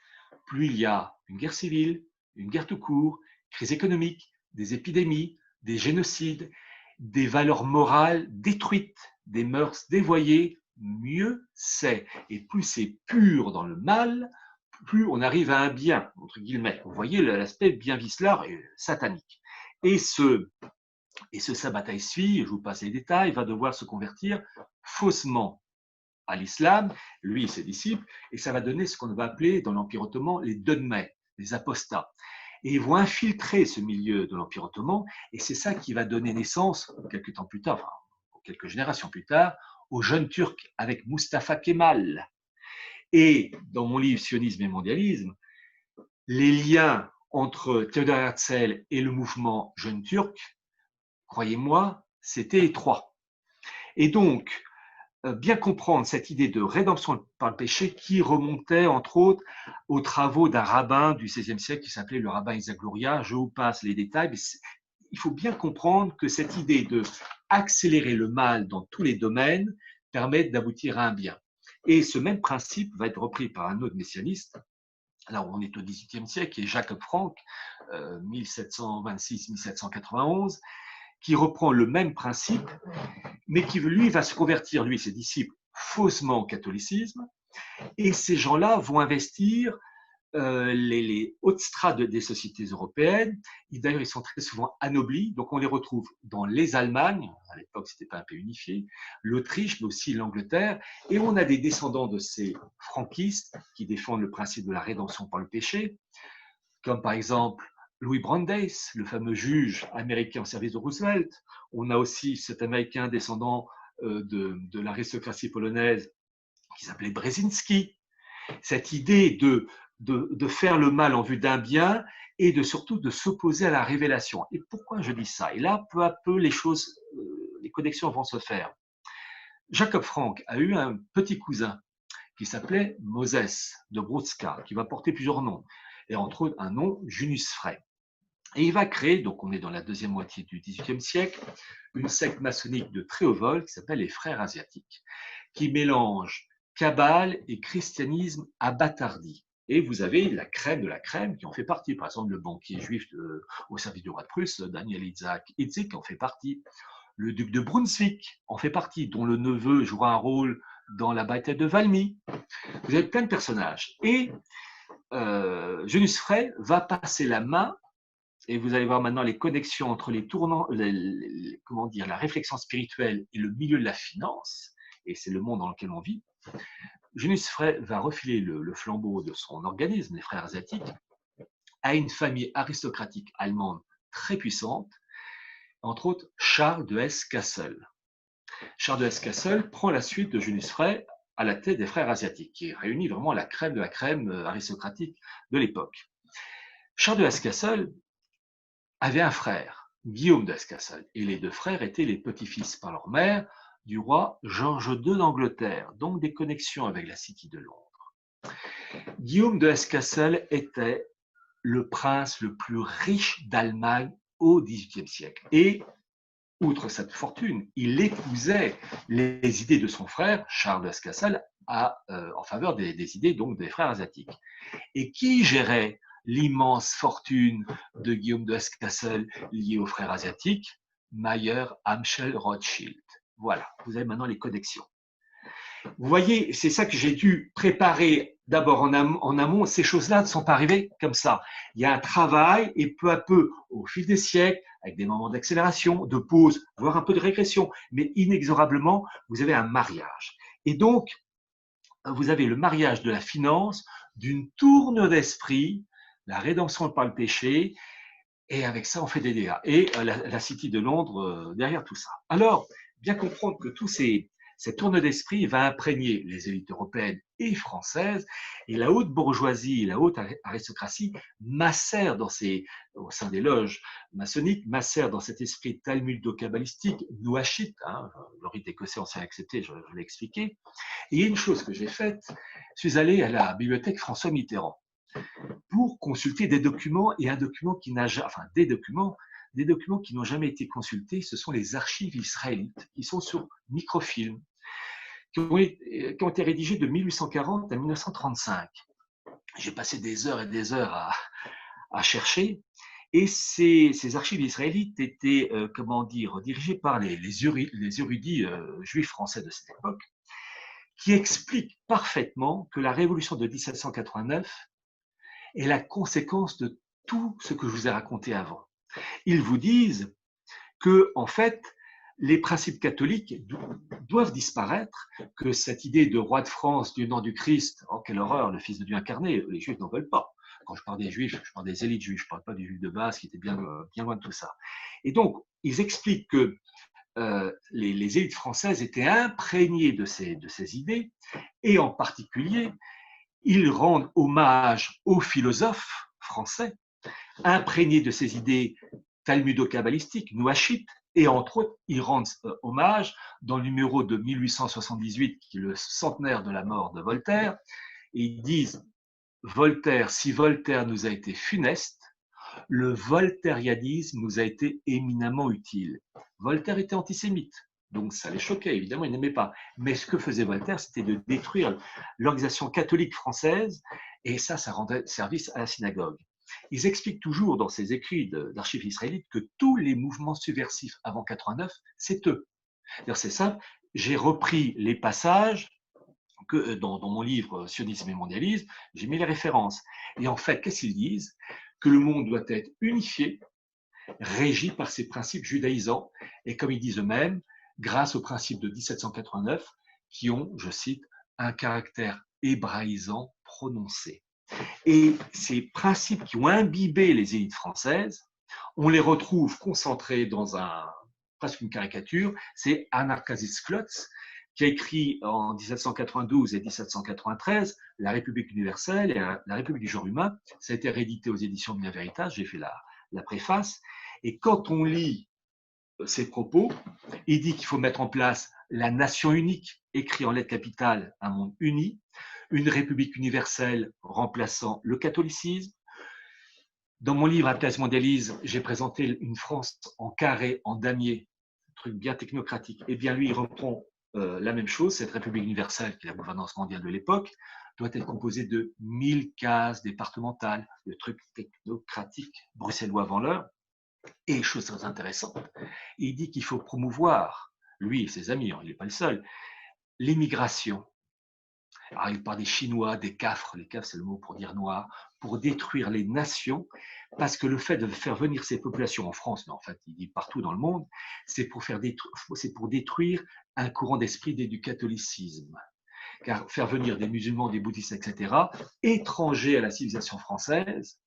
Plus il y a une guerre civile, une guerre tout court, crise économique, des épidémies, des génocides, des valeurs morales détruites, des mœurs dévoyées, mieux c'est. Et plus c'est pur dans le mal, plus on arrive à un bien, entre guillemets. Vous voyez l'aspect bien vicelard et satanique. Et ce Sabbatai Tzvi, je vous passe les détails, va devoir se convertir faussement à l'islam, lui et ses disciples, et ça va donner ce qu'on va appeler dans l'Empire ottoman les Dönmei, les apostats. Et ils vont infiltrer ce milieu de l'Empire ottoman, et c'est ça qui va donner naissance, quelques temps plus tard, enfin, quelques générations plus tard, aux jeunes Turcs avec Mustafa Kemal. Et dans mon livre Sionisme et mondialisme, les liens entre Theodor Herzl et le mouvement jeune turc, croyez-moi, c'était étroit. Et donc, bien comprendre cette idée de rédemption par le péché qui remontait entre autres aux travaux d'un rabbin du XVIe siècle qui s'appelait le rabbin Isaac Luria. Je vous passe les détails, mais il faut bien comprendre que cette idée de accélérer le mal dans tous les domaines permet d'aboutir à un bien. Et ce même principe va être repris par un autre messianiste. Alors, on est au XVIIIe siècle, qui est Jacob Frank, 1726-1791, qui reprend le même principe, mais qui, lui, va se convertir, lui et ses disciples, faussement au catholicisme, et ces gens-là vont investir les hautes strates des sociétés européennes. D'ailleurs, ils sont très souvent anoblis, donc on les retrouve dans les Allemagnes, à l'époque c'était pas un pays unifié, l'Autriche, mais aussi l'Angleterre, et on a des descendants de ces franquistes qui défendent le principe de la rédemption par le péché, comme par exemple Louis Brandeis, le fameux juge américain au service de Roosevelt. On a aussi cet Américain descendant de l'aristocratie polonaise qui s'appelait Brzezinski. Cette idée de faire le mal en vue d'un bien et surtout de s'opposer à la révélation. Et pourquoi je dis ça? Et là, peu à peu, les connexions vont se faire. Jacob Frank a eu un petit cousin qui s'appelait Moses de Brudska, qui va porter plusieurs noms, et entre autres un nom, Junius Frey. Et il va créer, donc on est dans la deuxième moitié du XVIIIe siècle, une secte maçonnique de très haut vol qui s'appelle les Frères asiatiques, qui mélange Kabbale et christianisme abattardis. Et vous avez la crème de la crème qui en fait partie. Par exemple, le banquier juif au service du roi de Prusse, Daniel Isaac Itzik, en fait partie. Le duc de Brunswick en fait partie, dont le neveu jouera un rôle dans la bataille de Valmy. Vous avez plein de personnages. Et Junius Frey va passer la main, et vous allez voir maintenant les connexions entre les tournants, comment dire, la réflexion spirituelle et le milieu de la finance, et c'est le monde dans lequel on vit. Junius Frey va refiler le flambeau de son organisme, les Frères asiatiques, à une famille aristocratique allemande très puissante, entre autres Charles de Hesse-Kassel. Charles de Hesse-Kassel prend la suite de Junius Frey à la tête des Frères asiatiques, qui réunit vraiment la crème de la crème aristocratique de l'époque. Charles de Hesse-Kassel avait un frère, Guillaume de Hesse-Kassel, et les deux frères étaient les petits-fils par leur mère du roi Georges II d'Angleterre, donc des connexions avec la City de Londres. Guillaume de Hesse-Kassel était le prince le plus riche d'Allemagne au XVIIIe siècle. Et, outre cette fortune, il épousait les idées de son frère, Charles de Hesse-Kassel, en faveur des idées donc des Frères asiatiques. Et qui gérait l'immense fortune de Guillaume de Hesse-Kassel liée aux Frères asiatiques? Mayer Amschel Rothschild. Voilà, vous avez maintenant les connexions. Vous voyez, c'est ça que j'ai dû préparer d'abord en amont. Ces choses-là ne sont pas arrivées comme ça. Il y a un travail et peu à peu, au fil des siècles, avec des moments d'accélération, de pause, voire un peu de régression, mais inexorablement, vous avez un mariage. Et donc, vous avez le mariage de la finance, d'une tournure d'esprit, la rédemption par le péché, et avec ça, on fait des dégâts. Et la City de Londres derrière tout ça. Alors, bien comprendre que cette tourne d'esprit va imprégner les élites européennes et françaises, et la haute bourgeoisie, la haute aristocratie macèrent au sein des loges maçonniques, macèrent dans cet esprit talmudo-kabbalistique, nouachite, le rite écossais ancien accepté, je l'ai expliqué. Et il y a une chose que j'ai faite, je suis allé à la bibliothèque François Mitterrand pour consulter des documents, et un document qui n'a jamais, enfin des documents qui n'ont jamais été consultés, ce sont les archives israélites, qui sont sur microfilm, qui ont été rédigés de 1840 à 1935. J'ai passé des heures et des heures à chercher, et ces archives israélites étaient, dirigées par les érudits juifs français de cette époque, qui expliquent parfaitement que la révolution de 1789 est la conséquence de tout ce que je vous ai raconté avant. Ils vous disent que, en fait, les principes catholiques doivent disparaître, que cette idée de roi de France, du nom du Christ, oh quelle horreur, le Fils de Dieu incarné, les Juifs n'en veulent pas. Quand je parle des Juifs, je parle des élites juives, je ne parle pas des Juifs de base qui étaient bien loin de tout ça. Et donc, ils expliquent que les élites françaises étaient imprégnées de ces idées, et en particulier, ils rendent hommage aux philosophes français, imprégnés de ces idées talmudo-kabbalistiques, nouachites, et entre autres, ils rendent hommage dans le numéro de 1878, qui est le centenaire de la mort de Voltaire, et ils disent Voltaire, si Voltaire nous a été funeste, le voltairianisme nous a été éminemment utile. Voltaire était antisémite, donc ça les choquait, évidemment, ils n'aimaient pas. Mais ce que faisait Voltaire, c'était de détruire l'organisation catholique française, et ça rendait service à la synagogue. Ils expliquent toujours dans ces écrits d'archives israélites que tous les mouvements subversifs avant 89, c'est eux. C'est simple, j'ai repris les passages que dans mon livre Sionisme et mondialisme, j'ai mis les références. Et en fait, qu'est-ce qu'ils disent? Que le monde doit être unifié, régi par ces principes judaïsants, et comme ils disent eux-mêmes, grâce aux principes de 1789, qui ont, je cite, un caractère hébraïsant prononcé. Et ces principes qui ont imbibé les élites françaises, on les retrouve concentrés dans presque une caricature, c'est Anarkazis Klotz, qui a écrit en 1792 et 1793 La République universelle et La République du genre humain. Ça a été réédité aux éditions Bien Veritas, j'ai fait la préface. Et quand on lit ses propos, il dit qu'il faut mettre en place la nation unique, écrit en lettres capitales, un monde uni, une république universelle remplaçant le catholicisme. Dans mon livre Atlas mondialisme, j'ai présenté une France en carré, en damier, un truc bien technocratique. Et bien lui, il reprend la même chose. Cette république universelle, qui est la gouvernance mondiale de l'époque, doit être composée de 1000 cases départementales, le truc technocratique bruxellois avant l'heure. Et chose très intéressante, il dit qu'il faut promouvoir, lui et ses amis, il n'est pas le seul, l'immigration. Alors, il parle des Chinois, des Cafres, les Cafres c'est le mot pour dire noir, pour détruire les nations, parce que le fait de faire venir ces populations en France, mais en fait il dit partout dans le monde, c'est pour détruire un courant d'esprit du catholicisme. Car faire venir des musulmans, des bouddhistes, etc., étrangers à la civilisation française,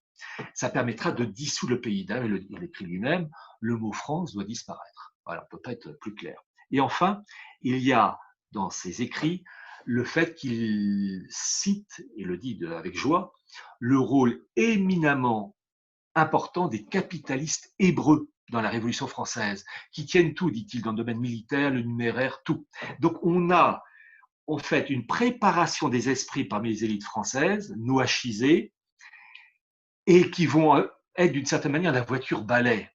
ça permettra de dissoudre le pays. D'ailleurs, il écrit lui-même, le mot France doit disparaître. Voilà, on ne peut pas être plus clair. Et enfin, il y a dans ses écrits le fait qu'il cite, et le dit avec joie, le rôle éminemment important des capitalistes hébreux dans la Révolution française, qui tiennent tout, dit-il, dans le domaine militaire, le numéraire, tout. Donc on a en fait une préparation des esprits parmi les élites françaises, noachisées, et qui vont être d'une certaine manière la voiture balai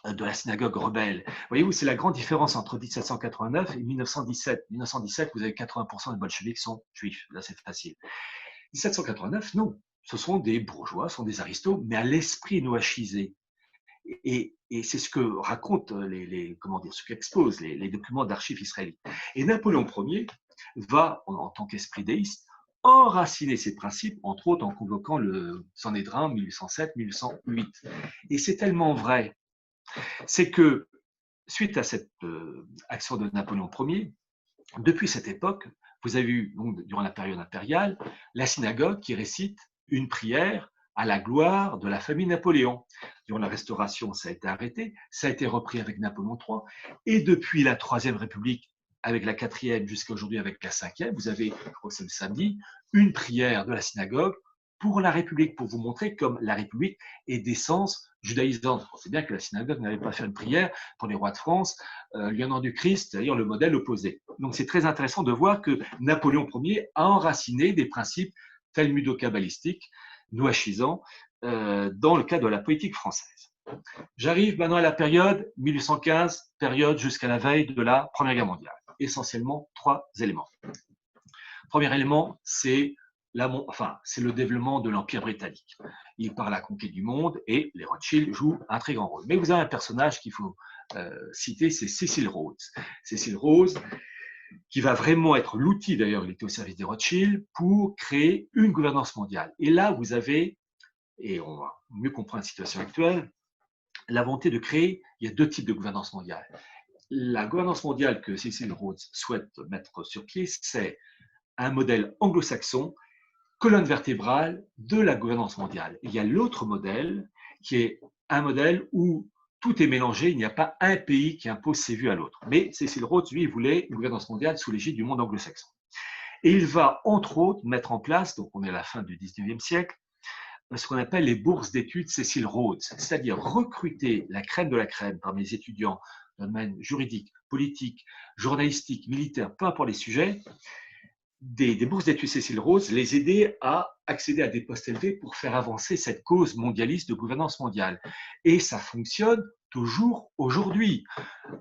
de la synagogue rebelle. Voyez-vous, c'est la grande différence entre 1789 et 1917. 1917, vous avez 80% des bolcheviks sont juifs. Là, c'est facile. 1789, non. Ce sont des bourgeois, ce sont des aristos, mais à l'esprit noachisé. Et c'est ce que racontent ce qu'exposent les documents d'archives israélites. Et Napoléon Ier va, en tant qu'esprit déiste, enraciner ces principes, entre autres en convoquant le Sanhédrin 1807-1808. Et c'est tellement vrai, c'est que suite à cette action de Napoléon Ier, depuis cette époque, vous avez eu, donc, durant la période impériale, la synagogue qui récite une prière à la gloire de la famille Napoléon. Durant la Restauration, ça a été arrêté, ça a été repris avec Napoléon III, et depuis la Troisième République, avec la quatrième jusqu'à aujourd'hui avec la cinquième, vous avez, je crois que c'est le samedi, une prière de la synagogue pour la République, pour vous montrer comme la République est d'essence judaïsante. On sait bien que la synagogue n'avait pas fait une prière pour les rois de France, Lieutenant du Christ, c'est-à-dire le modèle opposé. Donc c'est très intéressant de voir que Napoléon Ier a enraciné des principes talmudo-kabbalistiques, noachisants, dans le cadre de la politique française. J'arrive maintenant à la période 1815, période jusqu'à la veille de la Première Guerre mondiale. Essentiellement, trois éléments. Premier élément, c'est le développement de l'Empire britannique. Il part à la conquête du monde et les Rothschild jouent un très grand rôle. Mais vous avez un personnage qu'il faut citer, c'est Cecil Rhodes. Cecil Rhodes, qui va vraiment être l'outil, d'ailleurs, il était au service des Rothschild, pour créer une gouvernance mondiale. Et là, vous avez, et on va mieux comprendre la situation actuelle, la volonté de créer, il y a deux types de gouvernance mondiale. La gouvernance mondiale que Cecil Rhodes souhaite mettre sur pied, c'est un modèle anglo-saxon, colonne vertébrale de la gouvernance mondiale. Il y a l'autre modèle, qui est un modèle où tout est mélangé, il n'y a pas un pays qui impose ses vues à l'autre. Mais Cecil Rhodes, lui, il voulait une gouvernance mondiale sous l'égide du monde anglo-saxon. Et il va, entre autres, mettre en place, donc on est à la fin du 19e siècle, ce qu'on appelle les bourses d'études Cecil Rhodes, c'est-à-dire recruter la crème de la crème parmi les étudiants dans le domaine juridique, politique, journalistique, militaire, peu importe les sujets, des bourses d'études Cecil Rhodes, les aider à accéder à des postes élevés pour faire avancer cette cause mondialiste de gouvernance mondiale. Et ça fonctionne toujours aujourd'hui.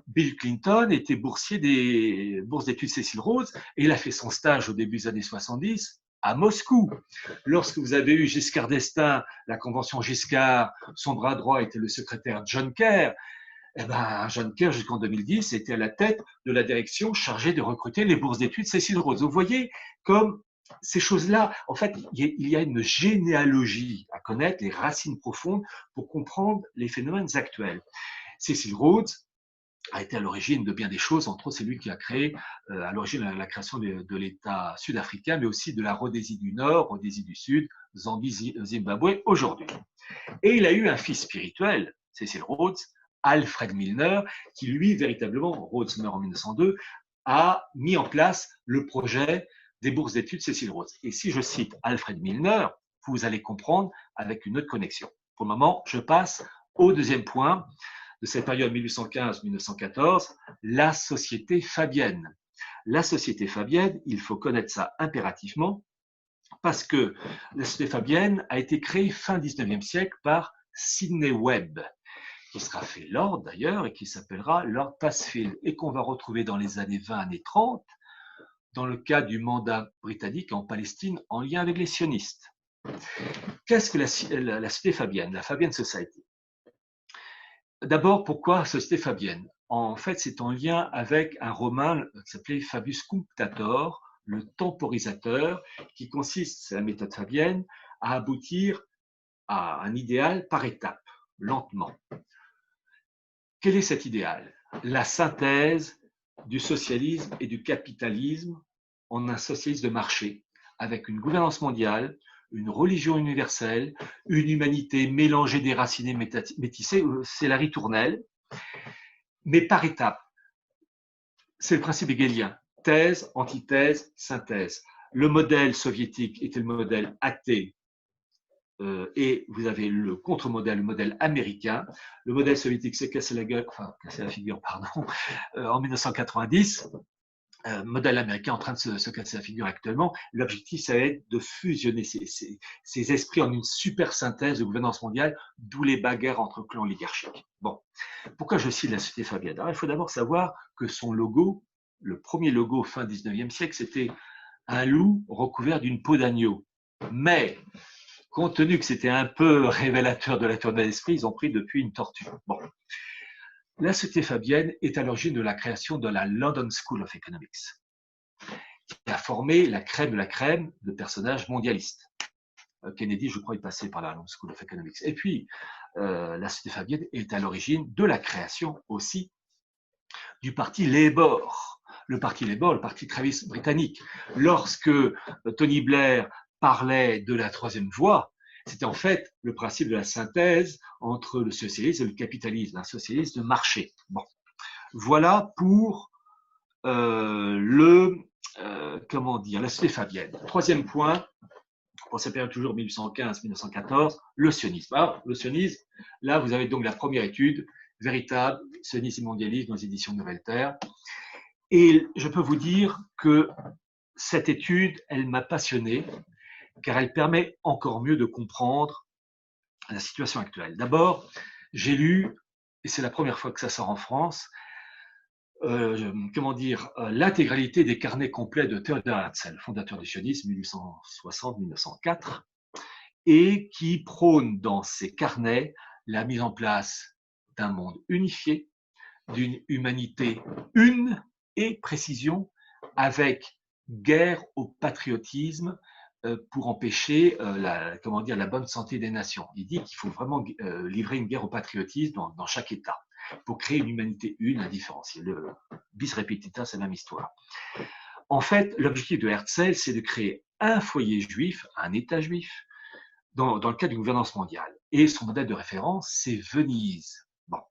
Bill Clinton était boursier des bourses d'études Cecil Rhodes et il a fait son stage au début des années 70 à Moscou. Lorsque vous avez eu Giscard d'Estaing, la convention Giscard, son bras droit était le secrétaire John Kerr. Eh ben, John Kerr, jusqu'en 2010, était à la tête de la direction chargée de recruter les bourses d'études Cecil Rhodes. Vous voyez comme ces choses-là, en fait, il y a une généalogie à connaître, les racines profondes pour comprendre les phénomènes actuels. Cecil Rhodes a été à l'origine de bien des choses, entre autres c'est lui qui a créé à l'origine la création de l'État sud-africain, mais aussi de la Rhodésie du Nord, Rhodésie du Sud, Zambie, Zimbabwe aujourd'hui. Et il a eu un fils spirituel, Cecil Rhodes, Alfred Milner, qui lui, véritablement, Rhodes meurt en 1902, a mis en place le projet des bourses d'études Cecil Rhodes. Et si je cite Alfred Milner, vous allez comprendre avec une autre connexion. Pour le moment, je passe au deuxième point de cette période 1815-1914, la société fabienne. La société fabienne, il faut connaître ça impérativement, parce que la société fabienne a été créée fin 19e siècle par Sidney Webb, qui sera fait Lord d'ailleurs et qui s'appellera Lord Pasfield, et qu'on va retrouver dans les années 20, années 30, dans le cadre du mandat britannique en Palestine en lien avec les sionistes. Qu'est-ce que la société fabienne, la Fabian Society? D'abord, pourquoi société fabienne? En fait, c'est en lien avec un romain qui s'appelait Fabius Cunctator, le temporisateur, qui consiste, c'est la méthode fabienne, à aboutir à un idéal par étapes, lentement. Quel est cet idéal? La synthèse du socialisme et du capitalisme en un socialisme de marché, avec une gouvernance mondiale, une religion universelle, une humanité mélangée, déracinée, métissée, c'est la ritournelle, mais par étapes. C'est le principe hegelien, thèse, antithèse, synthèse. Le modèle soviétique était le modèle athée, et vous avez le contre-modèle, le modèle américain. Le modèle soviétique s'est cassé la figure, en 1990. Modèle américain en train de se casser la figure actuellement. L'objectif, ça va être de fusionner ces esprits en une super synthèse de gouvernance mondiale, d'où les bagarres entre clans oligarchiques. Bon, pourquoi je cite la société fabienne? Alors, il faut d'abord savoir que son logo, le premier logo fin 19e siècle, c'était un loup recouvert d'une peau d'agneau. Mais, compte tenu que c'était un peu révélateur de la tournée d'esprit, ils ont pris depuis une tortue. Bon. La société fabienne est à l'origine de la création de la London School of Economics, qui a formé la crème de la crème de personnages mondialistes. Kennedy, je crois, est passé par la London School of Economics. Et puis, la société fabienne est à l'origine de la création aussi du parti Labour. Le parti Labour, le parti travailliste britannique. Lorsque Tony Blair parlait de la troisième voie, c'était en fait le principe de la synthèse entre le socialisme et le capitalisme, un socialisme de marché. Bon, voilà pour la société fabienne. Troisième point, pour cette période toujours 1815-1914, le sionisme. Alors, le sionisme, là, vous avez donc la première étude, véritable, sionisme et mondialisme dans les éditions Nouvelle Terre. Et je peux vous dire que cette étude, elle m'a passionné, car elle permet encore mieux de comprendre la situation actuelle. D'abord, j'ai lu, et c'est la première fois que ça sort en France, l'intégralité des carnets complets de Theodor Herzl, fondateur du sionisme 1860-1904, et qui prône dans ses carnets la mise en place d'un monde unifié, d'une humanité une et précision, avec guerre au patriotisme pour empêcher la bonne santé des nations. Il dit qu'il faut vraiment livrer une guerre au patriotisme dans chaque État pour créer une humanité une, indifférenciée. Le bis repetita, c'est la même histoire. En fait, l'objectif de Herzl, c'est de créer un foyer juif, un État juif, dans le cadre d'une gouvernance mondiale. Et son modèle de référence, c'est Venise. Bon.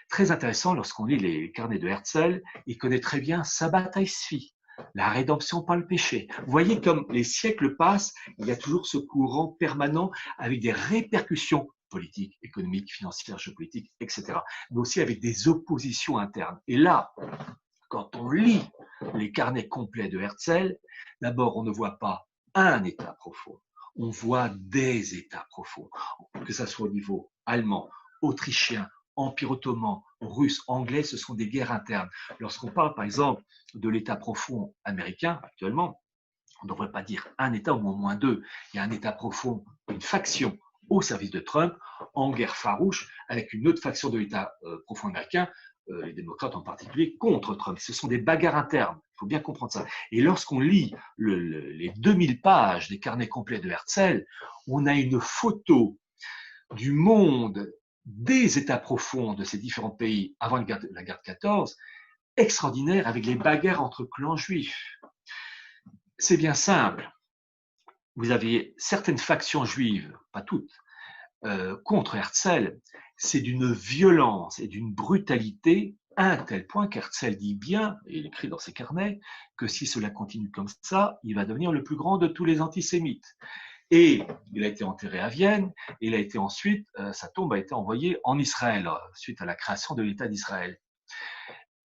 Très intéressant, lorsqu'on lit les carnets de Herzl, il connaît très bien Sabbatai Tzvi, la rédemption par le péché. Vous voyez comme les siècles passent, il y a toujours ce courant permanent avec des répercussions politiques, économiques, financières, géopolitiques, etc. Mais aussi avec des oppositions internes. Et là, quand on lit les carnets complets de Herzl, d'abord, on ne voit pas un état profond, on voit des états profonds, que ce soit au niveau allemand, autrichien, Empire ottoman, russe, anglais, ce sont des guerres internes. Lorsqu'on parle, par exemple, de l'état profond américain, actuellement, on ne devrait pas dire un État ou au moins deux. Il y a un État profond, une faction au service de Trump, en guerre farouche avec une autre faction de l'État profond américain, les démocrates en particulier, contre Trump. Ce sont des bagarres internes, il faut bien comprendre ça. Et lorsqu'on lit les 2000 pages des carnets complets de Herzl, on a une photo du monde des États profonds de ces différents pays avant la guerre de 14, extraordinaire, avec les bagarres entre clans juifs. C'est bien simple. Vous aviez certaines factions juives, pas toutes, contre Herzl. C'est d'une violence et d'une brutalité à un tel point qu'Herzl dit bien, et il écrit dans ses carnets, que si cela continue comme ça, il va devenir le plus grand de tous les antisémites. Et il a été enterré à Vienne, et il a été ensuite, sa tombe a été envoyée en Israël, suite à la création de l'État d'Israël.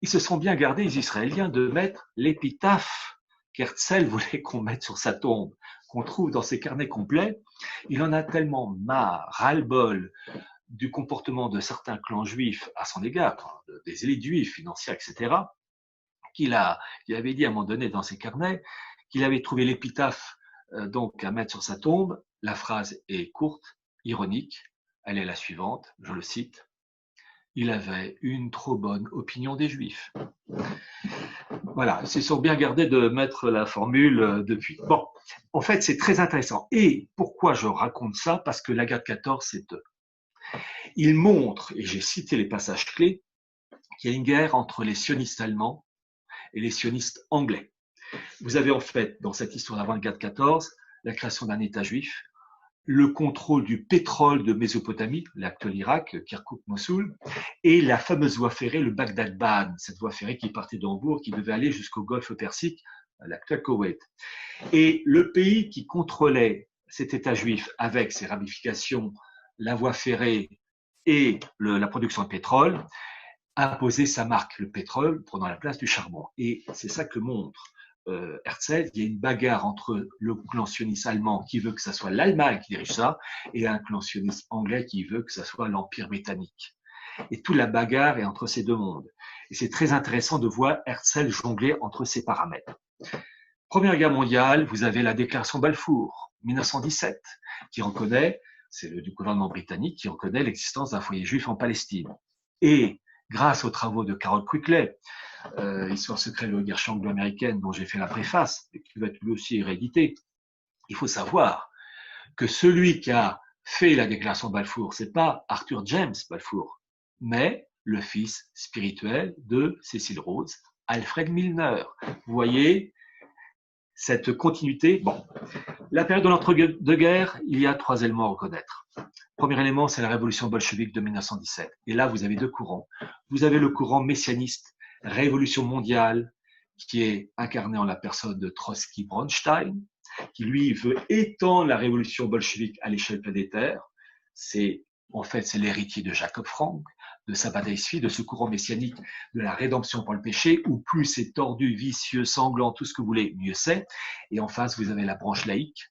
Ils se sont bien gardés, les Israéliens, de mettre l'épitaphe qu'Herzl voulait qu'on mette sur sa tombe, qu'on trouve dans ses carnets complets. Il en a tellement marre, ras-le-bol, du comportement de certains clans juifs à son égard, des élites juives, financières, etc., qu'il avait dit à un moment donné dans ses carnets qu'il avait trouvé l'épitaphe donc à mettre sur sa tombe. La phrase est courte, ironique, elle est la suivante, je le cite: il avait une trop bonne opinion des Juifs. Voilà, ils se sont bien gardés de mettre la formule depuis. Bon, en fait, c'est très intéressant. Et pourquoi je raconte ça? Parce que la guerre de 14, c'est eux. Il montre, et j'ai cité les passages clés, qu'il y a une guerre entre les sionistes allemands et les sionistes anglais. Vous avez en fait, dans cette histoire d'avant la guerre de 14, la création d'un État juif, le contrôle du pétrole de Mésopotamie, l'actuel Irak, Kirkouk, Mossoul, et la fameuse voie ferrée, le Bagdad-Ban, cette voie ferrée qui partait d'Hambourg, qui devait aller jusqu'au Golfe Persique, l'actuel Koweït. Et le pays qui contrôlait cet État juif avec ses ramifications, la voie ferrée et la production de pétrole, a imposé sa marque, le pétrole, prenant la place du charbon. Et c'est ça que montre Herzl. Il y a une bagarre entre le clan sioniste allemand qui veut que ça soit l'Allemagne qui dirige ça, et un clan sioniste anglais qui veut que ça soit l'Empire britannique. Et toute la bagarre est entre ces deux mondes. Et c'est très intéressant de voir Herzl jongler entre ces paramètres. Première guerre mondiale, vous avez la déclaration Balfour, 1917, qui reconnaît, c'est du gouvernement britannique, qui reconnaît l'existence d'un foyer juif en Palestine. Et grâce aux travaux de Carol Quigley, Histoire secrète de la guerre anglo-américaine, dont j'ai fait la préface, et qui va être lui aussi réédité, il faut savoir que celui qui a fait la déclaration de Balfour, c'est pas Arthur James Balfour, mais le fils spirituel de Cecil Rhodes, Alfred Milner. Vous voyez cette continuité. Bon, la période de l'entre-deux-guerres, il y a 3 éléments à reconnaître. Premier élément, c'est la révolution bolchevique de 1917. Et là, vous avez 2 courants. Vous avez le courant messianiste, révolution mondiale, qui est incarné en la personne de Trotsky-Bronstein, qui lui veut étendre la révolution bolchevique à l'échelle planétaire. C'est l'héritier de Jacob Frank, de Sabbatai Tzvi, de ce courant messianique de la rédemption par le péché, où plus c'est tordu, vicieux, sanglant, tout ce que vous voulez, mieux c'est. Et en face, vous avez la branche laïque,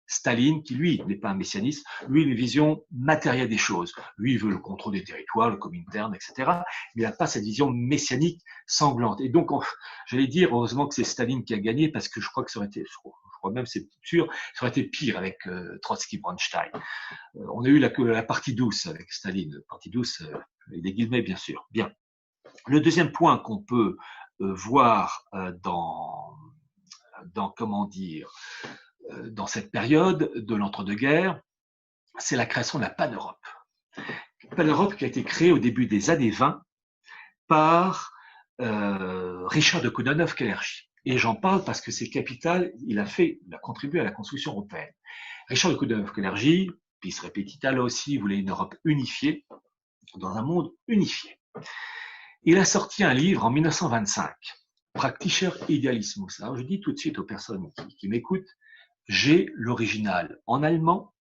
Staline, qui lui n'est pas un messianiste, lui une vision matérielle des choses. Lui, il veut le contrôle des territoires, le Comintern, etc. Mais il n'a pas cette vision messianique sanglante. Et donc, j'allais dire, heureusement que c'est Staline qui a gagné, parce que je crois que ça aurait été, je crois même, c'est sûr, ça aurait été pire avec Trotsky-Bronstein. On a eu la partie douce avec Staline, partie douce, et des guillemets, bien sûr. Bien. Le deuxième point qu'on peut voir dans comment dire, dans cette période de l'entre-deux-guerres, c'est la création de la Pan-Europe. Pan-Europe qui a été créée au début des années 20 par Richard de Coudenhove-Kalergi. Et j'en parle parce que c'est capital, il a contribué à la construction européenne. Richard de Coudenhove-Kalergi, puis repetita là aussi, voulait une Europe unifiée, dans un monde unifié. Il a sorti un livre en 1925, Praktischer Idealismus. Alors je dis tout de suite aux personnes qui m'écoutent, j'ai l'original en allemand,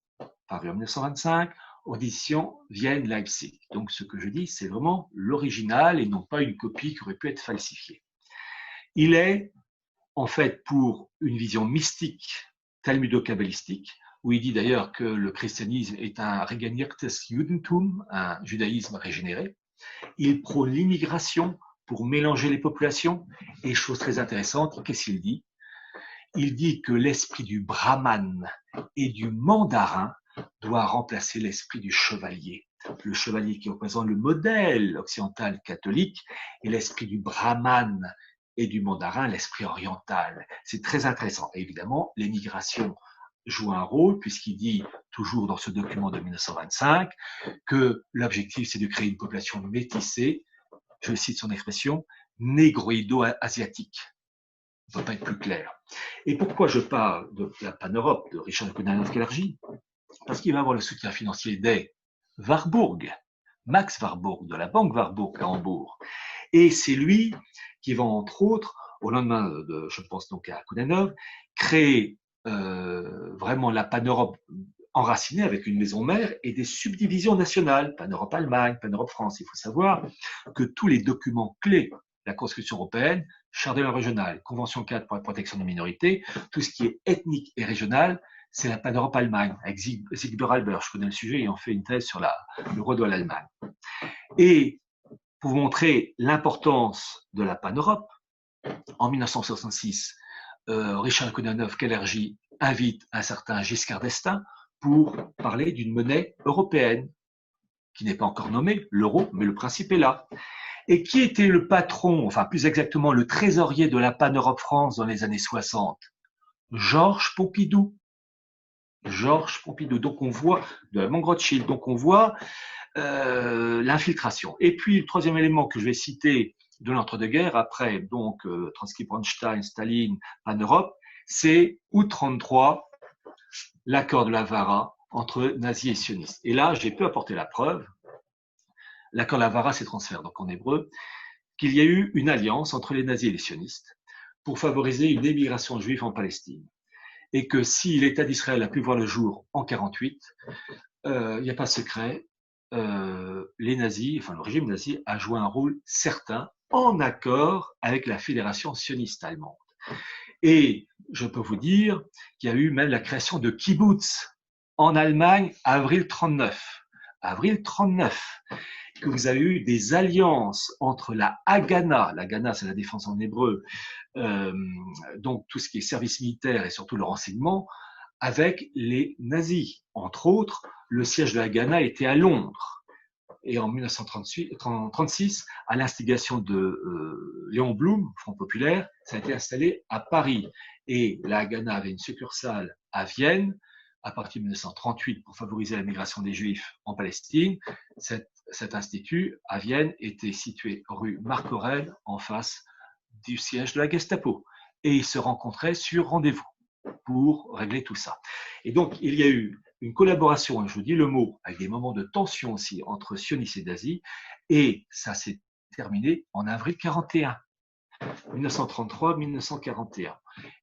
paru en 1925, audition Vienne-Leipzig. Donc ce que je dis, c'est vraiment l'original et non pas une copie qui aurait pu être falsifiée. Il est en fait pour une vision mystique, talmudo-kabbalistique, où il dit d'ailleurs que le christianisme est un regeniertes Judentum, un judaïsme régénéré. Il prône l'immigration pour mélanger les populations. Et chose très intéressante, qu'est-ce qu'il dit? Il dit que l'esprit du brahman et du mandarin doit remplacer l'esprit du chevalier. Le chevalier qui représente le modèle occidental catholique et l'esprit du brahman et du mandarin, l'esprit oriental. C'est très intéressant. Et évidemment, l'émigration joue un rôle puisqu'il dit toujours dans ce document de 1925 que l'objectif c'est de créer une population métissée, je cite son expression, négroïdo-asiatique. Ça ne peut pas être plus clair. Et pourquoi je parle de la Pan-Europe de Richard Kodanov-Kalergi? Parce qu'il va avoir le soutien financier des Warburg, Max Warburg, de la banque Warburg à Hambourg. Et c'est lui qui va, entre autres, au lendemain de, je pense donc à Kodanov, créer vraiment la Pan-Europe enracinée avec une maison mère et des subdivisions nationales, Pan-Europe Allemagne, Pan-Europe France. Il faut savoir que tous les documents clés de la construction européenne, Charte de la régionale, Convention 4 pour la protection des minorités, tout ce qui est ethnique et régional, c'est la Pan-Europe Allemagne, avec Siegbert Albert. Je connais le sujet et on fait une thèse sur le rôle de l'Allemagne. Et pour vous montrer l'importance de la Pan-Europe, en 1966, Richard Kodanov-Kalergi invite un certain Giscard d'Estaing pour parler d'une monnaie européenne, qui n'est pas encore nommée, l'euro, mais le principe est là. Et qui était le patron, enfin plus exactement le trésorier de la Pan-Europe France dans les années 60? Georges Pompidou. Georges Pompidou. Donc on voit, de la banque Rothschild, donc on voit l'infiltration. Et puis le troisième élément que je vais citer de l'entre-deux-guerres, après donc Trotsky-Bronstein, Staline, Pan-Europe, c'est août 1933, l'accord de la Vara entre nazis et sionistes. Et là, j'ai pu apporter la preuve, l'accord de la Vara s'est transféré donc en hébreu, qu'il y a eu une alliance entre les nazis et les sionistes pour favoriser une émigration juive en Palestine. Et que si l'État d'Israël a pu voir le jour en 1948, il n'y a pas de secret, les nazis, enfin le régime nazi a joué un rôle certain en accord avec la fédération sioniste allemande. Et je peux vous dire qu'il y a eu même la création de kibbutz en Allemagne, avril 1939. Avril 1939, que vous avez eu des alliances entre la Haganah c'est la défense en hébreu, donc tout ce qui est service militaire et surtout le renseignement, avec les nazis. Entre autres, le siège de la Haganah était à Londres. Et en 1936, à l'instigation de Léon Blum, Front populaire, ça a été installé à Paris. Et la Haganah avait une succursale à Vienne à partir de 1938 pour favoriser la migration des Juifs en Palestine. Cet institut à Vienne était situé rue Marc Aurèle en face du siège de la Gestapo. Et ils se rencontraient sur rendez-vous pour régler tout ça. Et donc, il y a eu une collaboration, je vous dis le mot, avec des moments de tension aussi entre sionistes et nazis, et ça s'est terminé en avril 41, 1933-1941.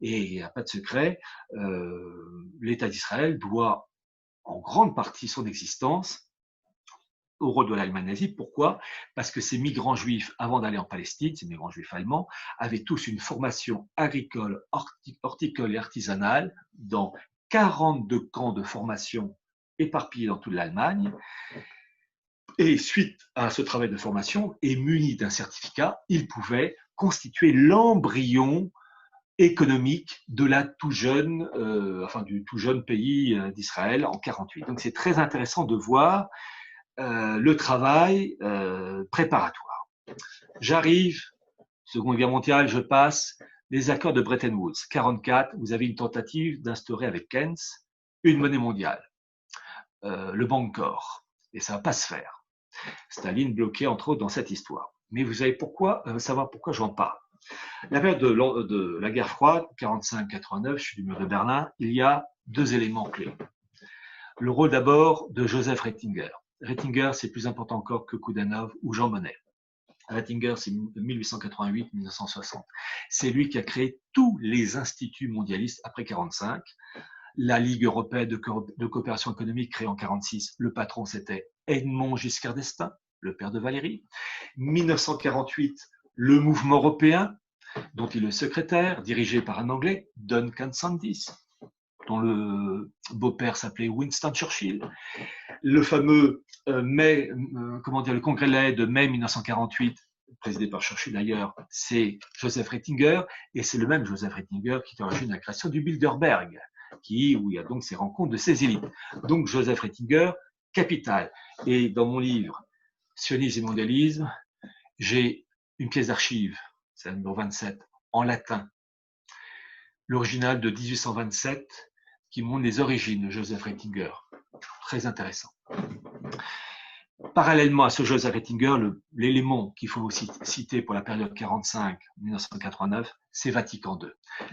Et il n'y a pas de secret, l'État d'Israël doit en grande partie son existence au rôle de l'Allemagne nazie. Pourquoi? Parce que ces migrants juifs, avant d'aller en Palestine, ces migrants juifs allemands, avaient tous une formation agricole, horticole et artisanale dans 42 camps de formation éparpillés dans toute l'Allemagne. Et suite à ce travail de formation, et munis d'un certificat, ils pouvaient constituer l'embryon économique de la tout jeune, du tout jeune pays d'Israël en 48. Donc c'est très intéressant de voir le travail préparatoire. J'arrive, Seconde Guerre mondiale, je passe, les accords de Bretton Woods, 44, vous avez une tentative d'instaurer avec Keynes une monnaie mondiale, le Bancor, et ça ne va pas se faire. Staline bloqué entre autres dans cette histoire. Mais vous savez savoir pourquoi j'en parle. La période de la guerre froide, 45-89, je suis du mur de Berlin, il y a deux éléments clés. Le rôle d'abord de Joseph Ratzinger. Ratzinger, c'est plus important encore que Koudanov ou Jean Monnet. Ratzinger, c'est 1888-1960. C'est lui qui a créé tous les instituts mondialistes après 1945. La Ligue européenne de coopération économique créée en 1946, le patron c'était Edmond Giscard d'Estaing, le père de Valéry. 1948, le mouvement européen, dont il est le secrétaire, dirigé par un Anglais, Duncan Sandys, dont le beau-père s'appelait Winston Churchill. Le fameux le congrès laïc de mai 1948, présidé par Churchill d'ailleurs, c'est Joseph Ratzinger, et c'est le même Joseph Ratzinger qui est à l'origine de la création du Bilderberg. où il y a donc ces rencontres de ces élites. Donc Joseph Ratzinger, capital. Et dans mon livre Sionisme et mondialisme, j'ai une pièce d'archive, c'est la numéro 27, en latin, l'original de 1827, qui montre les origines de Joseph Ratzinger. Très intéressant. Parallèlement à ce Joseph Ratzinger, l'élément qu'il faut aussi citer pour la période 45-1989, c'est Vatican II.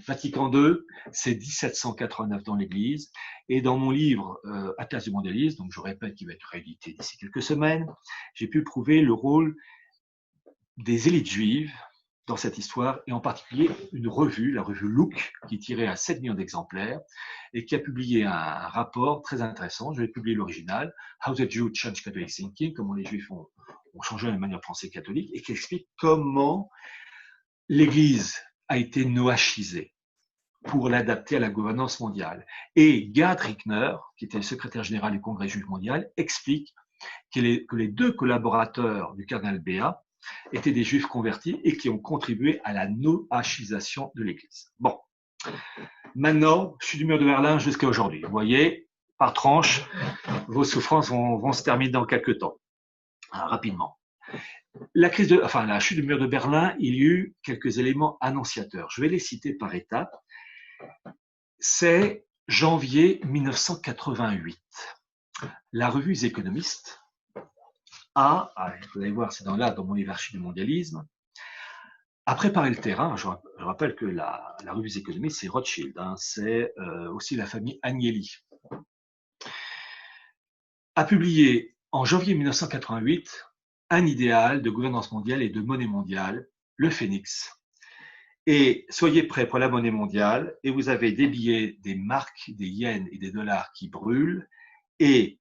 Vatican II, c'est 1789 dans l'Église, et dans mon livre Atlas du mondialisme, donc je répète qu'il va être réédité d'ici quelques semaines, j'ai pu prouver le rôle des élites juives dans cette histoire, et en particulier une revue, la revue Look, qui tirait à 7 millions d'exemplaires, et qui a publié un rapport très intéressant, je vais publier l'original, How the Jews Changed Catholic Thinking, comment les Juifs ont changé la manière de penser catholique, et qui explique comment l'Église a été noachisée pour l'adapter à la gouvernance mondiale. Et Gerd Rickner, qui était le secrétaire général du Congrès juif mondial, explique que les deux collaborateurs du cardinal Béat étaient des juifs convertis et qui ont contribué à la noachisation de l'Église. Bon, maintenant, je suis du mur de Berlin jusqu'à aujourd'hui. Vous voyez, par tranche, vos souffrances vont se terminer dans quelques temps, rapidement. La chute du mur de Berlin, il y a eu quelques éléments annonciateurs. Je vais les citer par étapes. C'est janvier 1988. La revue Les Économistes vous allez voir, c'est dans mon livre Archives du mondialisme, a préparé le terrain. Je rappelle que la revue Les Économistes, c'est Rothschild, c'est aussi la famille Agnelli. A publié en janvier 1988 un idéal de gouvernance mondiale et de monnaie mondiale, le Phénix. Et soyez prêts pour la monnaie mondiale, et vous avez des billets, des marques, des yens et des dollars qui brûlent, et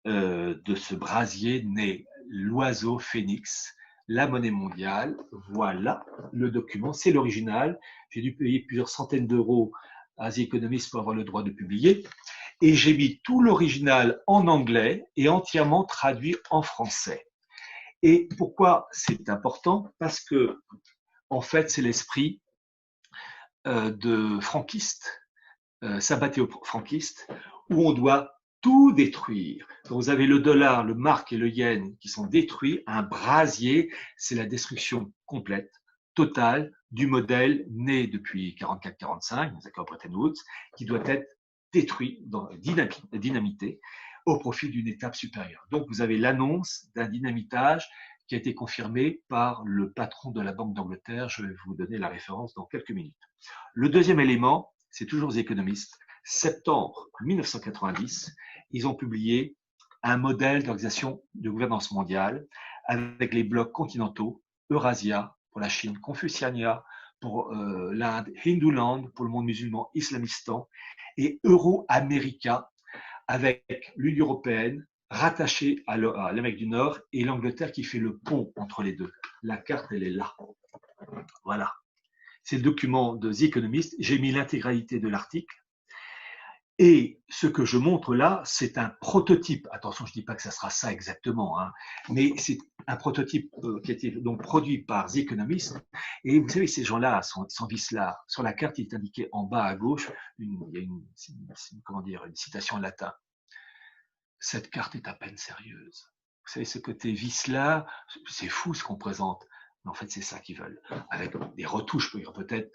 de ce brasier naît l'oiseau Phénix, la monnaie mondiale. Voilà le document, c'est l'original. J'ai dû payer plusieurs centaines d'euros à The Economist pour avoir le droit de publier. Et j'ai mis tout l'original en anglais et entièrement traduit en français. Et pourquoi c'est important? Parce que, en fait, c'est l'esprit de franquiste, sabbatéo-franquiste, où on doit tout détruire. Quand vous avez le dollar, le mark et le yen qui sont détruits, un brasier, c'est la destruction complète, totale du modèle né depuis 44-45, les accords Bretton Woods, qui doit être détruit, dynamité, au profit d'une étape supérieure. Donc vous avez l'annonce d'un dynamitage qui a été confirmé par le patron de la Banque d'Angleterre. Je vais vous donner la référence dans quelques minutes. Le deuxième élément, c'est toujours les économistes. Septembre 1990, ils ont publié un modèle d'organisation de gouvernance mondiale avec les blocs continentaux, Eurasia pour la Chine, Confuciania pour l'Inde, Hinduland pour le monde musulman, Islamistan, et Euro-America avec l'Union européenne rattachée à l'Amérique du Nord et l'Angleterre qui fait le pont entre les deux. La carte, elle est là. Voilà. C'est le document de The Economist. J'ai mis l'intégralité de l'article. Et ce que je montre là, c'est un prototype. Attention, je ne dis pas que ça sera ça exactement, mais c'est un prototype qui a été donc produit par The Economist. Et vous savez, ces gens-là sont là. Sur la carte, il est indiqué en bas à gauche, il y a une citation en latin. Cette carte est à peine sérieuse. Vous savez, ce côté vis-là, c'est fou ce qu'on présente. Mais en fait, c'est ça qu'ils veulent. Avec des retouches, peut-être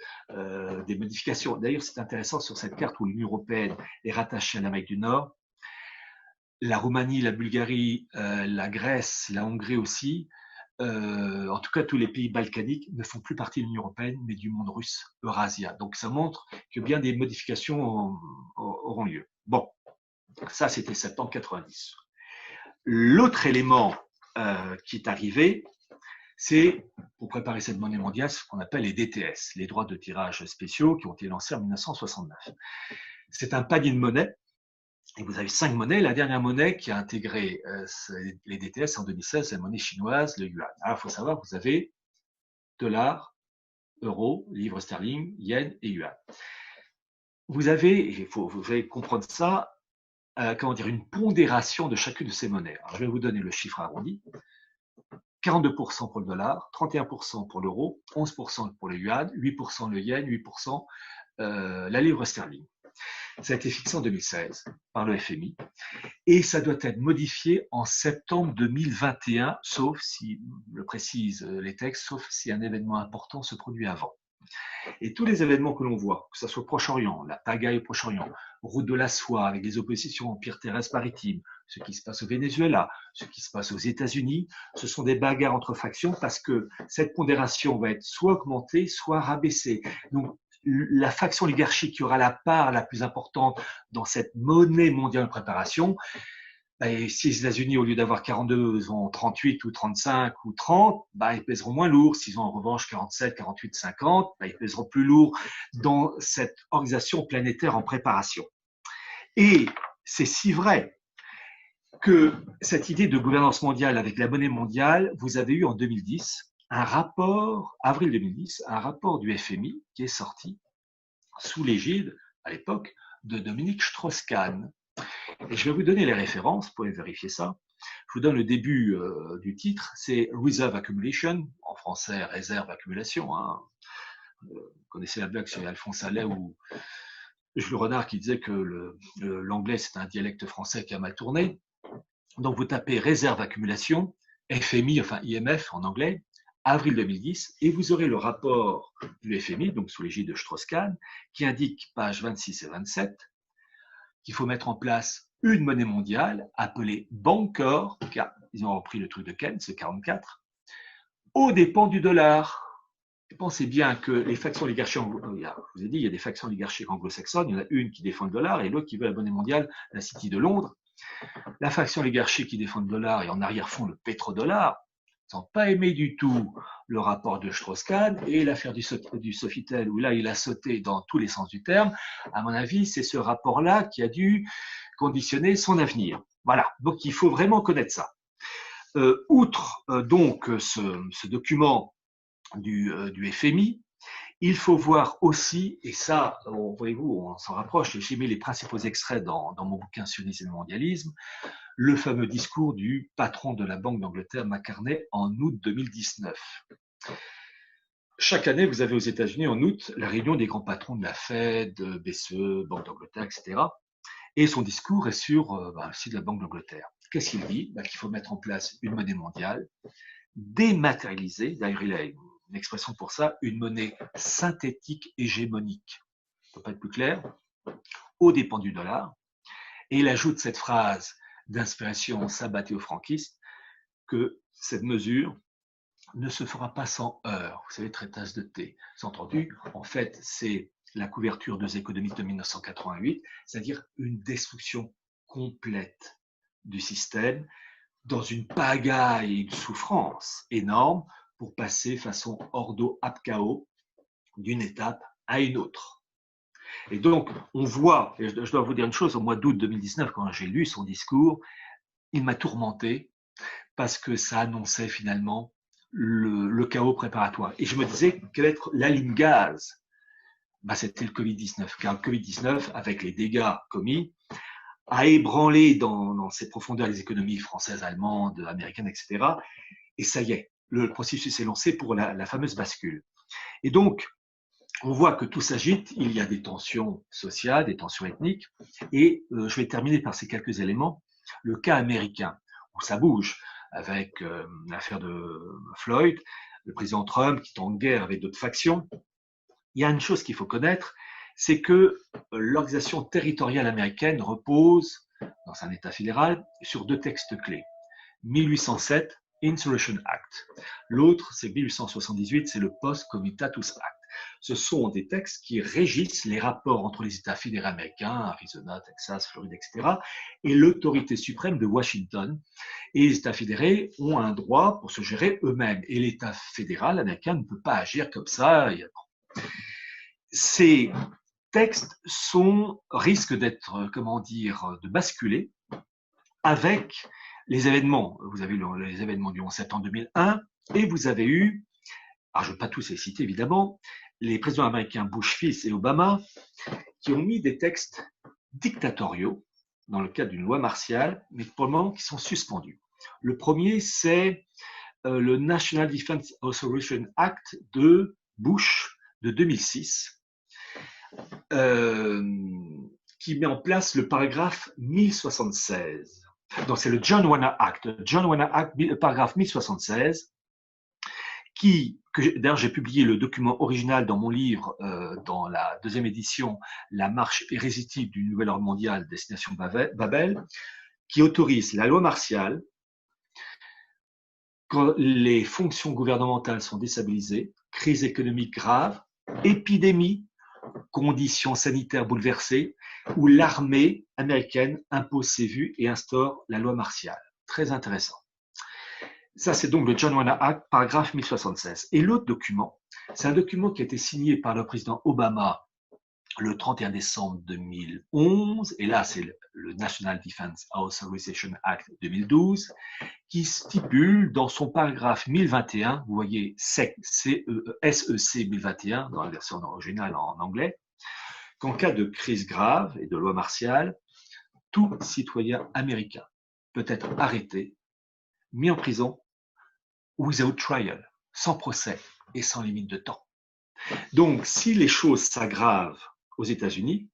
des modifications. D'ailleurs, c'est intéressant sur cette carte où l'Union européenne est rattachée à l'Amérique du Nord. La Roumanie, la Bulgarie, la Grèce, la Hongrie aussi, en tout cas tous les pays balkaniques ne font plus partie de l'Union européenne, mais du monde russe, Eurasia. Donc ça montre que bien des modifications auront lieu. Bon, ça c'était septembre 90. L'autre élément qui est arrivé, c'est, pour préparer cette monnaie mondiale, ce qu'on appelle les DTS, les droits de tirage spéciaux qui ont été lancés en 1969. C'est un panier de monnaies, et vous avez 5 monnaies. La dernière monnaie qui a intégré les DTS en 2016, c'est la monnaie chinoise, le yuan. Alors, il faut savoir, vous avez dollars, euros, livres sterling, yen et yuan. Vous allez comprendre ça, une pondération de chacune de ces monnaies. Alors, je vais vous donner le chiffre arrondi. 42% pour le dollar, 31% pour l'euro, 11% pour le yuan, 8% le yen, 8% la livre sterling. Ça a été fixé en 2016 par le FMI et ça doit être modifié en septembre 2021, sauf si, le précisent les textes, sauf si un événement important se produit avant. Et tous les événements que l'on voit, que ce soit au Proche-Orient, la pagaille au Proche-Orient, route de la soie avec les oppositions empire terrestre maritime, ce qui se passe au Venezuela, ce qui se passe aux États-Unis, ce sont des bagarres entre factions parce que cette pondération va être soit augmentée, soit rabaissée. Donc, la faction oligarchique qui aura la part la plus importante dans cette monnaie mondiale de préparation, et si les États-Unis, au lieu d'avoir 42, ont 38 ou 35 ou 30, ils pèseront moins lourd. S'ils ont en revanche 47, 48, 50, ils pèseront plus lourd dans cette organisation planétaire en préparation. Et c'est si vrai que cette idée de gouvernance mondiale avec la monnaie mondiale, vous avez eu en 2010 un rapport, avril 2010, un rapport du FMI qui est sorti sous l'égide, à l'époque, de Dominique Strauss-Kahn. Et je vais vous donner les références, vous pouvez vérifier ça. Je vous donne le début du titre, c'est Reserve Accumulation, en français réserve accumulation. Hein. Vous connaissez la blague sur Alphonse Allais ou Jules Renard qui disait que l'anglais c'est un dialecte français qui a mal tourné. Donc vous tapez réserve accumulation, FMI, enfin IMF en anglais, avril 2010, et vous aurez le rapport du FMI, donc sous l'égide de Strauss-Kahn, qui indique, pages 26 et 27, qu'il faut mettre en place une monnaie mondiale appelée Bancor, car ils ont repris le truc de Keynes, c'est 44, aux dépens du dollar. Et pensez bien que les factions oligarchiques, je vous ai dit, il y a des factions oligarchiques anglo-saxonnes, il y en a une qui défend le dollar et l'autre qui veut la monnaie mondiale, la City de Londres. La faction oligarchique qui défend le dollar et en arrière-fond le pétrodollar, ils n'ont pas aimé du tout le rapport de Strauss-Kahn et l'affaire du Sofitel, où là il a sauté dans tous les sens du terme. À mon avis, c'est ce rapport-là qui a dû conditionner son avenir. Voilà, donc il faut vraiment connaître ça. Outre donc ce document du FMI, il faut voir aussi, et ça, voyez-vous, on s'en rapproche, j'ai mis les principaux extraits dans mon bouquin Sionisme et mondialisme, le fameux discours du patron de la Banque d'Angleterre, McCartney, en août 2019. Chaque année, vous avez aux États-Unis, en août, la réunion des grands patrons de la Fed, BCE, Banque d'Angleterre, etc. Et son discours est sur le site de la Banque d'Angleterre. Qu'est-ce qu'il dit? Qu'il faut mettre en place une monnaie mondiale, dématérialisée, d'ailleurs il a une expression pour ça, une monnaie synthétique hégémonique. Ça ne peut pas être plus clair, aux dépens du dollar. Et il ajoute cette phrase d'inspiration sabbatéo-franquiste que cette mesure ne se fera pas sans heurts. Vous savez, très tasse de thé. C'est entendu, en fait, c'est la couverture des économistes de 1988, c'est-à-dire une destruction complète du système dans une pagaille et une souffrance énorme pour passer façon ordo ab chaos d'une étape à une autre. Et donc, on voit, et je dois vous dire une chose, au mois d'août 2019, quand j'ai lu son discours, il m'a tourmenté parce que ça annonçait finalement le chaos préparatoire. Et je me disais, quelle être la ligne gaz? C'était le Covid-19. Car le Covid-19, avec les dégâts commis, a ébranlé dans ses profondeurs les économies françaises, allemandes, américaines, etc. Et ça y est, le processus est lancé pour la fameuse bascule. Et donc, on voit que tout s'agite, il y a des tensions sociales, des tensions ethniques, et je vais terminer par ces quelques éléments. Le cas américain, où ça bouge, avec l'affaire de Floyd, le président Trump qui est en guerre avec d'autres factions. Il y a une chose qu'il faut connaître, c'est que l'organisation territoriale américaine repose, dans un État fédéral, sur deux textes clés. 1807, Insurrection Act. L'autre, c'est 1878, c'est le Post Comitatus Act. Ce sont des textes qui régissent les rapports entre les États fédérés américains, Arizona, Texas, Floride, etc., et l'autorité suprême de Washington. Et les États fédérés ont un droit pour se gérer eux-mêmes. Et l'État fédéral américain ne peut pas agir comme ça. Ces textes risquent d'être, de basculer avec les événements. Vous avez eu les événements du 11 septembre 2001 et vous avez eu, alors je ne vais pas tous les citer évidemment, les présidents américains Bush fils et Obama qui ont mis des textes dictatoriaux dans le cadre d'une loi martiale, mais pour le moment qui sont suspendus. Le premier, c'est le National Defense Authorization Act de Bush de 2006, qui met en place le paragraphe 1076. Donc, c'est le John Warner Act. John Warner Act, paragraphe 1076, d'ailleurs, j'ai publié le document original dans mon livre, dans la deuxième édition, La marche irrésistible du nouvel ordre mondial, destination Babel, qui autorise la loi martiale quand les fonctions gouvernementales sont déstabilisées, crise économique grave, épidémie, conditions sanitaires bouleversées, où l'armée américaine impose ses vues et instaure la loi martiale. Très intéressant. Ça, c'est donc le John Warner Act, paragraphe 1076. Et l'autre document, c'est un document qui a été signé par le président Obama le 31 décembre 2011, et là, c'est le National Defense Authorization Act 2012, qui stipule dans son paragraphe 1021, vous voyez SEC 1021 dans la version originale en anglais, qu'en cas de crise grave et de loi martiale, tout citoyen américain peut être arrêté, mis en prison, without trial, sans procès et sans limite de temps. Donc, si les choses s'aggravent aux États-Unis,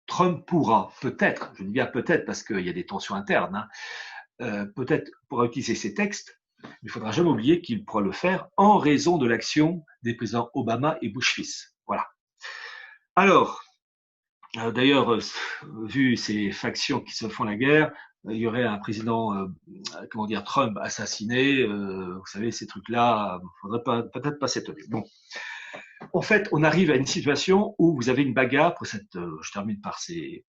Trump pourra peut-être, je dis bien peut-être parce qu'il y a des tensions internes, peut-être pourra utiliser ces textes, mais il ne faudra jamais oublier qu'il pourra le faire en raison de l'action des présidents Obama et Bush fils. Voilà. Alors, d'ailleurs, vu ces factions qui se font la guerre, il y aurait un président, Trump assassiné. Vous savez, ces trucs-là, il ne faudrait peut-être pas s'étonner. Bon. En fait, on arrive à une situation où vous avez une bagarre, je termine par ces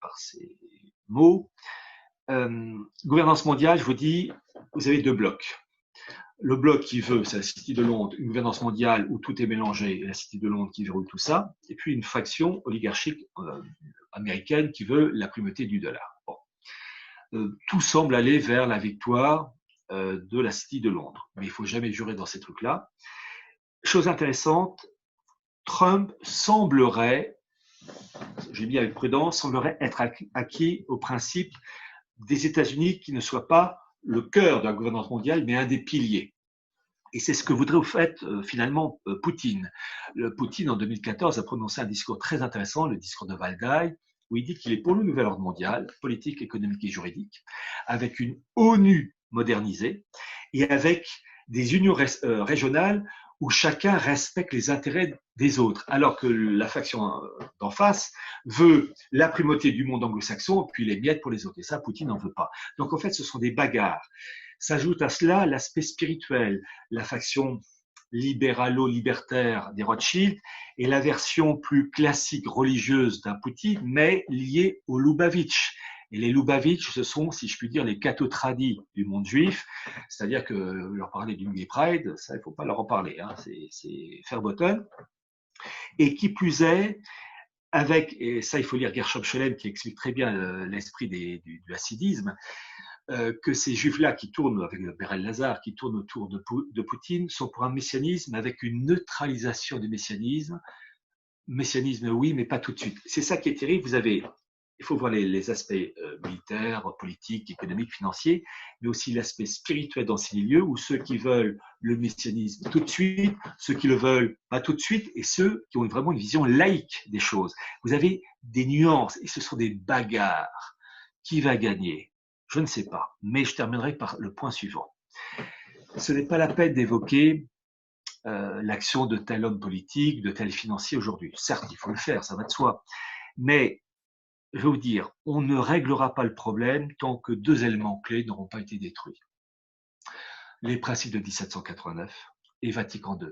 mots. Gouvernance mondiale, je vous dis, vous avez deux blocs. Le bloc qui veut, c'est la City de Londres, une gouvernance mondiale où tout est mélangé, et la City de Londres qui verrouille tout ça, et puis une faction oligarchique américaine qui veut la primauté du dollar. Bon. Tout semble aller vers la victoire de la City de Londres, mais il ne faut jamais jurer dans ces trucs-là. Chose intéressante, Trump semblerait, j'ai mis avec prudence, semblerait être acquis au principe des États-Unis qui ne soient pas le cœur de la gouvernance mondiale, mais un des piliers. Et c'est ce que voudrait au fait finalement Poutine. Poutine, en 2014, a prononcé un discours très intéressant, le discours de Valdai, où il dit qu'il est pour le nouvel ordre mondial, politique, économique et juridique, avec une ONU modernisée et avec des unions régionales où chacun respecte les intérêts des autres, alors que la faction d'en face veut la primauté du monde anglo-saxon, puis les miettes pour les autres. Et ça, Poutine n'en veut pas. Donc en fait, ce sont des bagarres. S'ajoute à cela l'aspect spirituel, la faction libéralo-libertaire des Rothschild et la version plus classique religieuse d'un Poutine, mais liée aux Lubavitch. Et les Lubavitch, ce sont, si je puis dire, les cathotradis du monde juif, c'est-à-dire que leur parler du Gay Pride, ça, il ne faut pas leur en parler, hein, c'est Verboten. Et qui plus est, avec, et ça, il faut lire Gershom Scholem qui explique très bien l'esprit du hassidisme, que ces juifs-là qui tournent, avec Berel Lazar, qui tournent autour de Poutine, sont pour un messianisme avec une neutralisation du messianisme. Messianisme, oui, mais pas tout de suite. C'est ça qui est terrible. Il faut voir les aspects militaires, politiques, économiques, financiers, mais aussi l'aspect spirituel dans ces milieux où ceux qui veulent le messianisme tout de suite, ceux qui le veulent pas tout de suite, et ceux qui ont vraiment une vision laïque des choses. Vous avez des nuances, et ce sont des bagarres. Qui va gagner? Je ne sais pas, mais je terminerai par le point suivant. Ce n'est pas la peine d'évoquer l'action de tel homme politique, de tel financier aujourd'hui. Certes, il faut le faire, ça va de soi, mais je vais vous dire, on ne réglera pas le problème tant que deux éléments clés n'auront pas été détruits. Les principes de 1789 et Vatican II.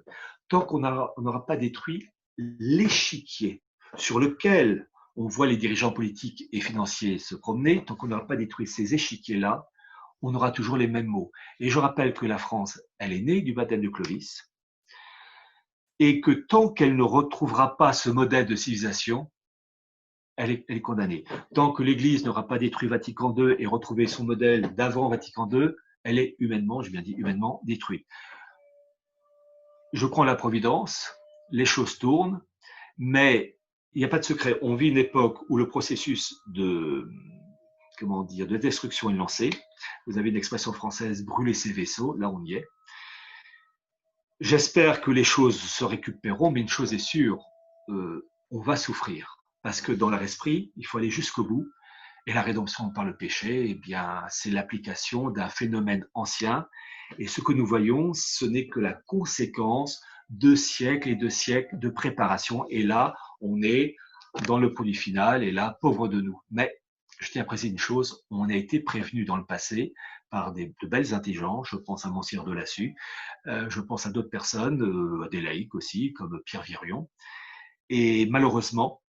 Tant qu'on n'aura pas détruit l'échiquier sur lequel on voit les dirigeants politiques et financiers se promener, tant qu'on n'aura pas détruit ces échiquiers-là, on aura toujours les mêmes mots. Et je rappelle que la France, elle est née du baptême de Clovis, et que tant qu'elle ne retrouvera pas ce modèle de civilisation, elle est condamnée. Tant que l'Église n'aura pas détruit Vatican II et retrouvé son modèle d'avant Vatican II, elle est humainement, j'ai bien dit humainement, détruite. Je prends la providence, les choses tournent, mais il n'y a pas de secret. On vit une époque où le processus de destruction est lancé. Vous avez une expression française, brûler ses vaisseaux, là on y est. J'espère que les choses se récupéreront, mais une chose est sûre, on va souffrir. parce que dans leur esprit, il faut aller jusqu'au bout. Et la rédemption par le péché, eh bien, c'est l'application d'un phénomène ancien. Et ce que nous voyons, ce n'est que la conséquence de siècles et de siècles de préparation. Et là, on est dans le produit final, et là, pauvre de nous. Mais je tiens à préciser une chose, on a été prévenu dans le passé par de belles intelligences, je pense à Monseigneur Delassus, je pense à d'autres personnes, à des laïcs aussi, comme Pierre Virion. Et malheureusement,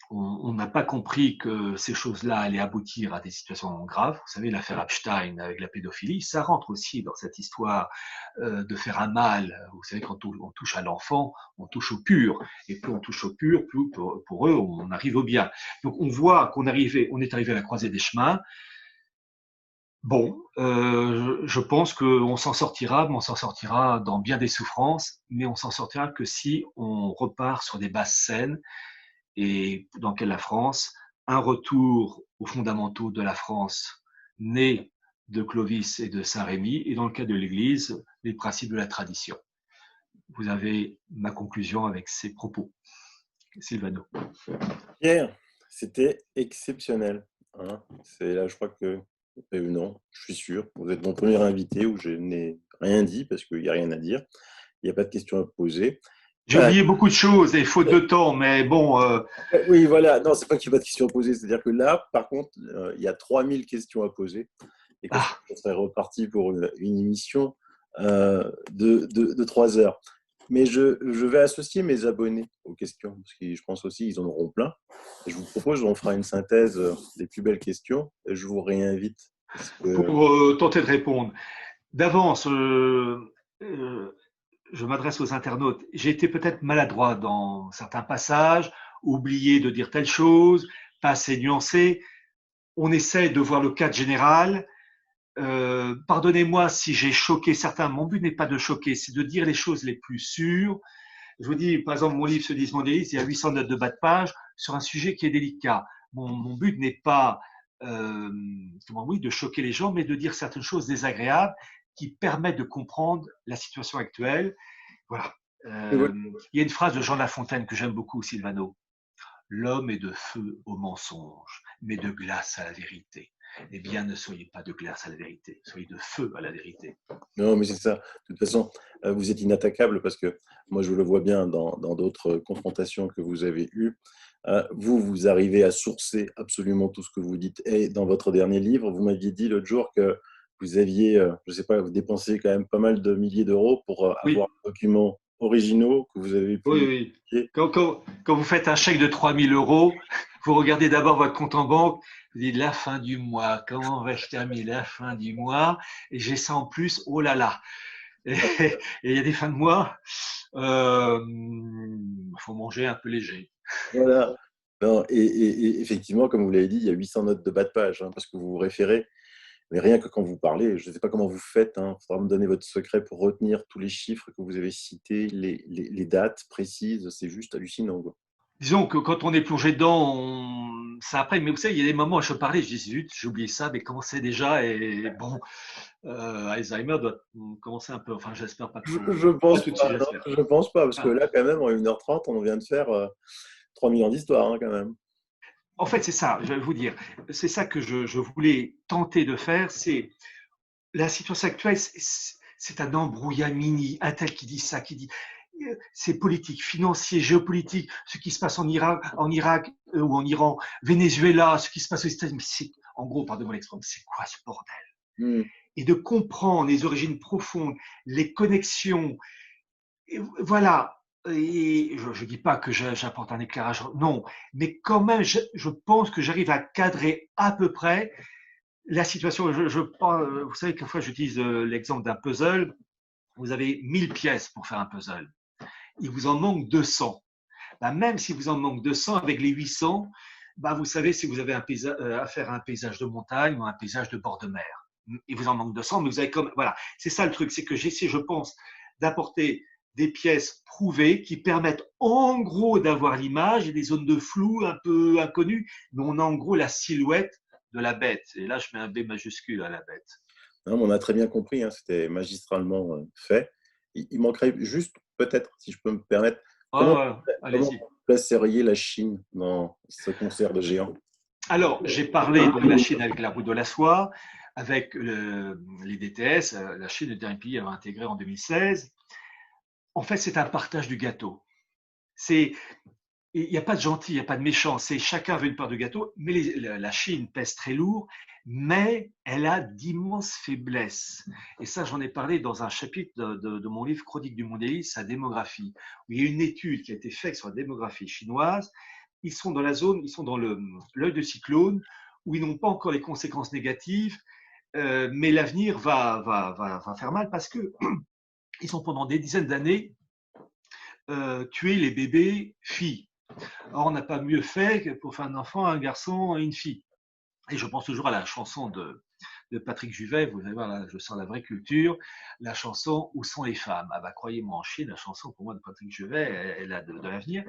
on n'a pas compris que ces choses-là allaient aboutir à des situations graves. Vous savez, l'affaire Epstein avec la pédophilie, ça rentre aussi dans cette histoire de faire un mal. Vous savez, quand on touche à l'enfant, on touche au pur. Et plus on touche au pur, plus pour eux, on arrive au bien. Donc on voit on est arrivé à la croisée des chemins. Bon, je pense qu'on s'en sortira, mais on s'en sortira dans bien des souffrances, mais on s'en sortira que si on repart sur des bases saines et dans lequel la France, un retour aux fondamentaux de la France, né de Clovis et de Saint-Rémy, et dans le cas de l'Église, les principes de la tradition. Vous avez ma conclusion avec ces propos. Sylvano. Pierre, c'était exceptionnel. Hein. C'est là, je crois que, non, je suis sûr, vous êtes mon premier invité où je n'ai rien dit parce qu'il n'y a rien à dire. Il n'y a pas de questions à poser. J'ai oublié beaucoup de choses et faute de temps, mais bon. Oui, voilà. Non, c'est pas qu'il n'y a pas de questions à poser. C'est-à-dire que là, par contre, il y a 3000 questions à poser. Et que je Ah, serais reparti pour une émission de 3 heures. Mais je vais associer mes abonnés aux questions, parce que je pense aussi qu'ils en auront plein. Et je vous propose, on fera une synthèse des plus belles questions, et je vous réinvite. Parce que... pour tenter de répondre. D'avance, je m'adresse aux internautes. J'ai été peut-être maladroit dans certains passages, oublié de dire telle chose, pas assez nuancé. On essaie de voir le cadre général. Pardonnez-moi si j'ai choqué certains. Mon but n'est pas de choquer, c'est de dire les choses les plus sûres. Je vous dis, par exemple, mon livre Se disent mondialiste, il y a 800 notes de bas de page sur un sujet qui est délicat. Mon but n'est pas de choquer les gens, mais de dire certaines choses désagréables qui permettent de comprendre la situation actuelle. Voilà. Il y a une phrase de Jean Lafontaine que j'aime beaucoup, Sylvano. L'homme est de feu au mensonge, mais de glace à la vérité. Eh bien, ne soyez pas de glace à la vérité, soyez de feu à la vérité. Non, mais c'est ça. De toute façon, vous êtes inattaquable parce que moi, je le vois bien dans d'autres confrontations que vous avez eues. Vous arrivez à sourcer absolument tout ce que vous dites. Et dans votre dernier livre, vous m'aviez dit l'autre jour que vous aviez, je ne sais pas, vous dépensez quand même pas mal de milliers d'euros pour avoir Oui, des documents originaux que vous avez oui, pu oui. publier. Quand vous faites un chèque de 3 000 euros, vous regardez d'abord votre compte en banque, vous dites la fin du mois, comment vais-je terminer la fin du mois? Et j'ai ça en plus, oh là là. Et il y a des fins de mois, faut manger un peu léger. Voilà. Non, et effectivement, comme vous l'avez dit, il y a 800 notes de bas de page hein, parce que vous vous référez. Mais rien que quand vous parlez, je ne sais pas comment vous faites, hein, il faudra me donner votre secret pour retenir tous les chiffres que vous avez cités, les dates précises, c'est juste hallucinant. Quoi. Disons que quand on est plongé dedans, ça après, mais vous savez, il y a des moments où je parlais, je dis zut, j'ai oublié ça, mais comment c'est déjà? Et bon, Alzheimer doit commencer un peu, enfin, j'espère pas trop. Je Pas pense tout de suite, pas, non, j'espère. je pense pas, parce que Ah. là, quand même, en 1h30, on vient de faire 3000 ans d'histoire, hein, quand même. En fait, c'est ça, je vais vous dire, c'est ça que je voulais tenter de faire, c'est la situation actuelle, c'est un embrouillamini, un tel qui dit ça, qui dit c'est politique, financier, géopolitique, ce qui se passe en Irak ou en Iran, Venezuela, ce qui se passe aux États-Unis. En gros, pardonnez-moi l'expression, c'est quoi ce bordel? Hmm. Et de comprendre les origines profondes, les connexions. Et voilà. Et je ne dis pas que j'apporte un éclairage, non, mais quand même, je pense que j'arrive à cadrer à peu près la situation. Vous savez qu'une fois, j'utilise l'exemple d'un puzzle. Vous avez 1000 pièces pour faire un puzzle. Il vous en manque 200. Ben, même si vous en manque 200, avec les 800, ben, vous savez si vous avez à faire un paysage de montagne ou un paysage de bord de mer. Il vous en manque 200, mais vous avez comme voilà. C'est ça le truc, c'est que j'essaie, je pense, d'apporter des pièces prouvées qui permettent en gros d'avoir l'image et des zones de flou un peu inconnues, mais on a en gros la silhouette de la bête. Et là, je mets un B majuscule à la bête. Non, mais on a très bien compris, hein, c'était magistralement fait. Il manquerait juste, peut-être, si je peux me permettre, Comment, comment Allez-y. vous placeriez la Chine dans ce concert de géants? Alors, j'ai parlé de la Chine avec la route de la soie, avec les DTS. La Chine est le dernier pays à avoir intégré en 2016. En fait, c'est un partage du gâteau. C'est Il n'y a pas de gentil, il n'y a pas de méchant. C'est chacun veut une part de gâteau. Mais la Chine pèse très lourd, mais elle a d'immenses faiblesses. Et ça, j'en ai parlé dans un chapitre de mon livre Chronique du mondialisme, sa démographie, où il y a une étude qui a été faite sur la démographie chinoise. Ils sont dans la zone, ils sont dans l'œil de cyclone, où ils n'ont pas encore les conséquences négatives, mais l'avenir va faire mal parce que ils ont pendant des dizaines d'années tué les bébés filles. Or, on n'a pas mieux fait pour faire un enfant, un garçon et une fille. Et je pense toujours à la chanson de Patrick Juvet, vous allez voir, là, je sens la vraie culture, la chanson Où sont les femmes? Ah bah, croyez-moi, en Chine, la chanson pour moi de Patrick Juvet, elle a de l'avenir.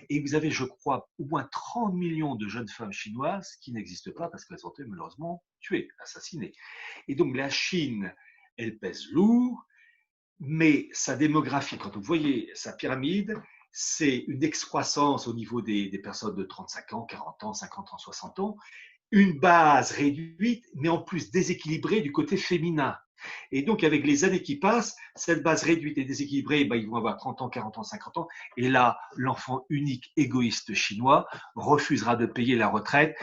Et vous avez, je crois, au moins 30 millions de jeunes femmes chinoises qui n'existent pas parce qu'elles ont été malheureusement tuées, assassinées. Et donc la Chine, elle pèse lourd, mais sa démographie, quand vous voyez sa pyramide, c'est une excroissance au niveau des personnes de 35 ans, 40 ans, 50 ans, 60 ans, une base réduite, mais en plus déséquilibrée du côté féminin. Et donc, avec les années qui passent, cette base réduite et déséquilibrée, ils vont avoir 30 ans, 40 ans, 50 ans. Et là, l'enfant unique égoïste chinois refusera de payer la retraite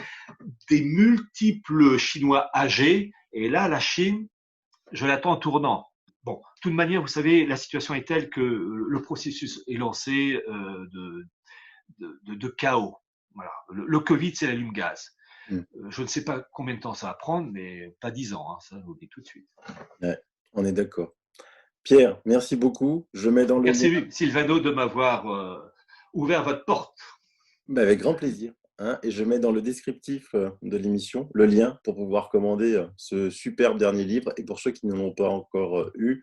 des multiples Chinois âgés. Et là, la Chine, je l'attends en tournant. Bon, de toute manière, vous savez, la situation est telle que le processus est lancé de chaos. Voilà. Le Covid, c'est l'allume-gaz. Je ne sais pas combien de temps ça va prendre, mais pas 10 ans, hein, ça je vous le dis tout de suite. Ouais, on est d'accord. Pierre, merci beaucoup. Je mets dans le lien. Merci Sylvano de m'avoir ouvert votre porte. Avec grand plaisir. Et je mets dans le descriptif de l'émission le lien pour pouvoir commander ce superbe dernier livre. Et pour ceux qui n'en ont pas encore eu,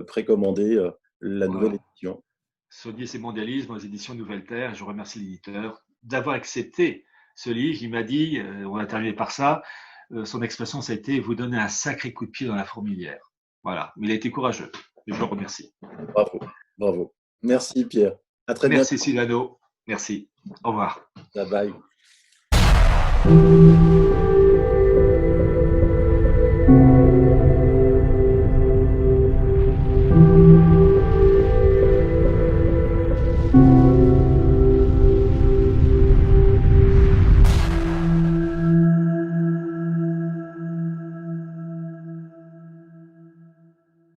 précommander la nouvelle édition. Sodier et mondialisme aux éditions Nouvelle Terre. Je remercie l'éditeur d'avoir accepté ce livre. Il m'a dit, on va terminer par ça, son expression, ça a été « vous donner un sacré coup de pied dans la fourmilière ». Voilà, mais il a été courageux. Et je le remercie. Bravo, bravo. Merci Pierre. À très bientôt. Merci Sylvano. Merci. Au revoir. Bye bye.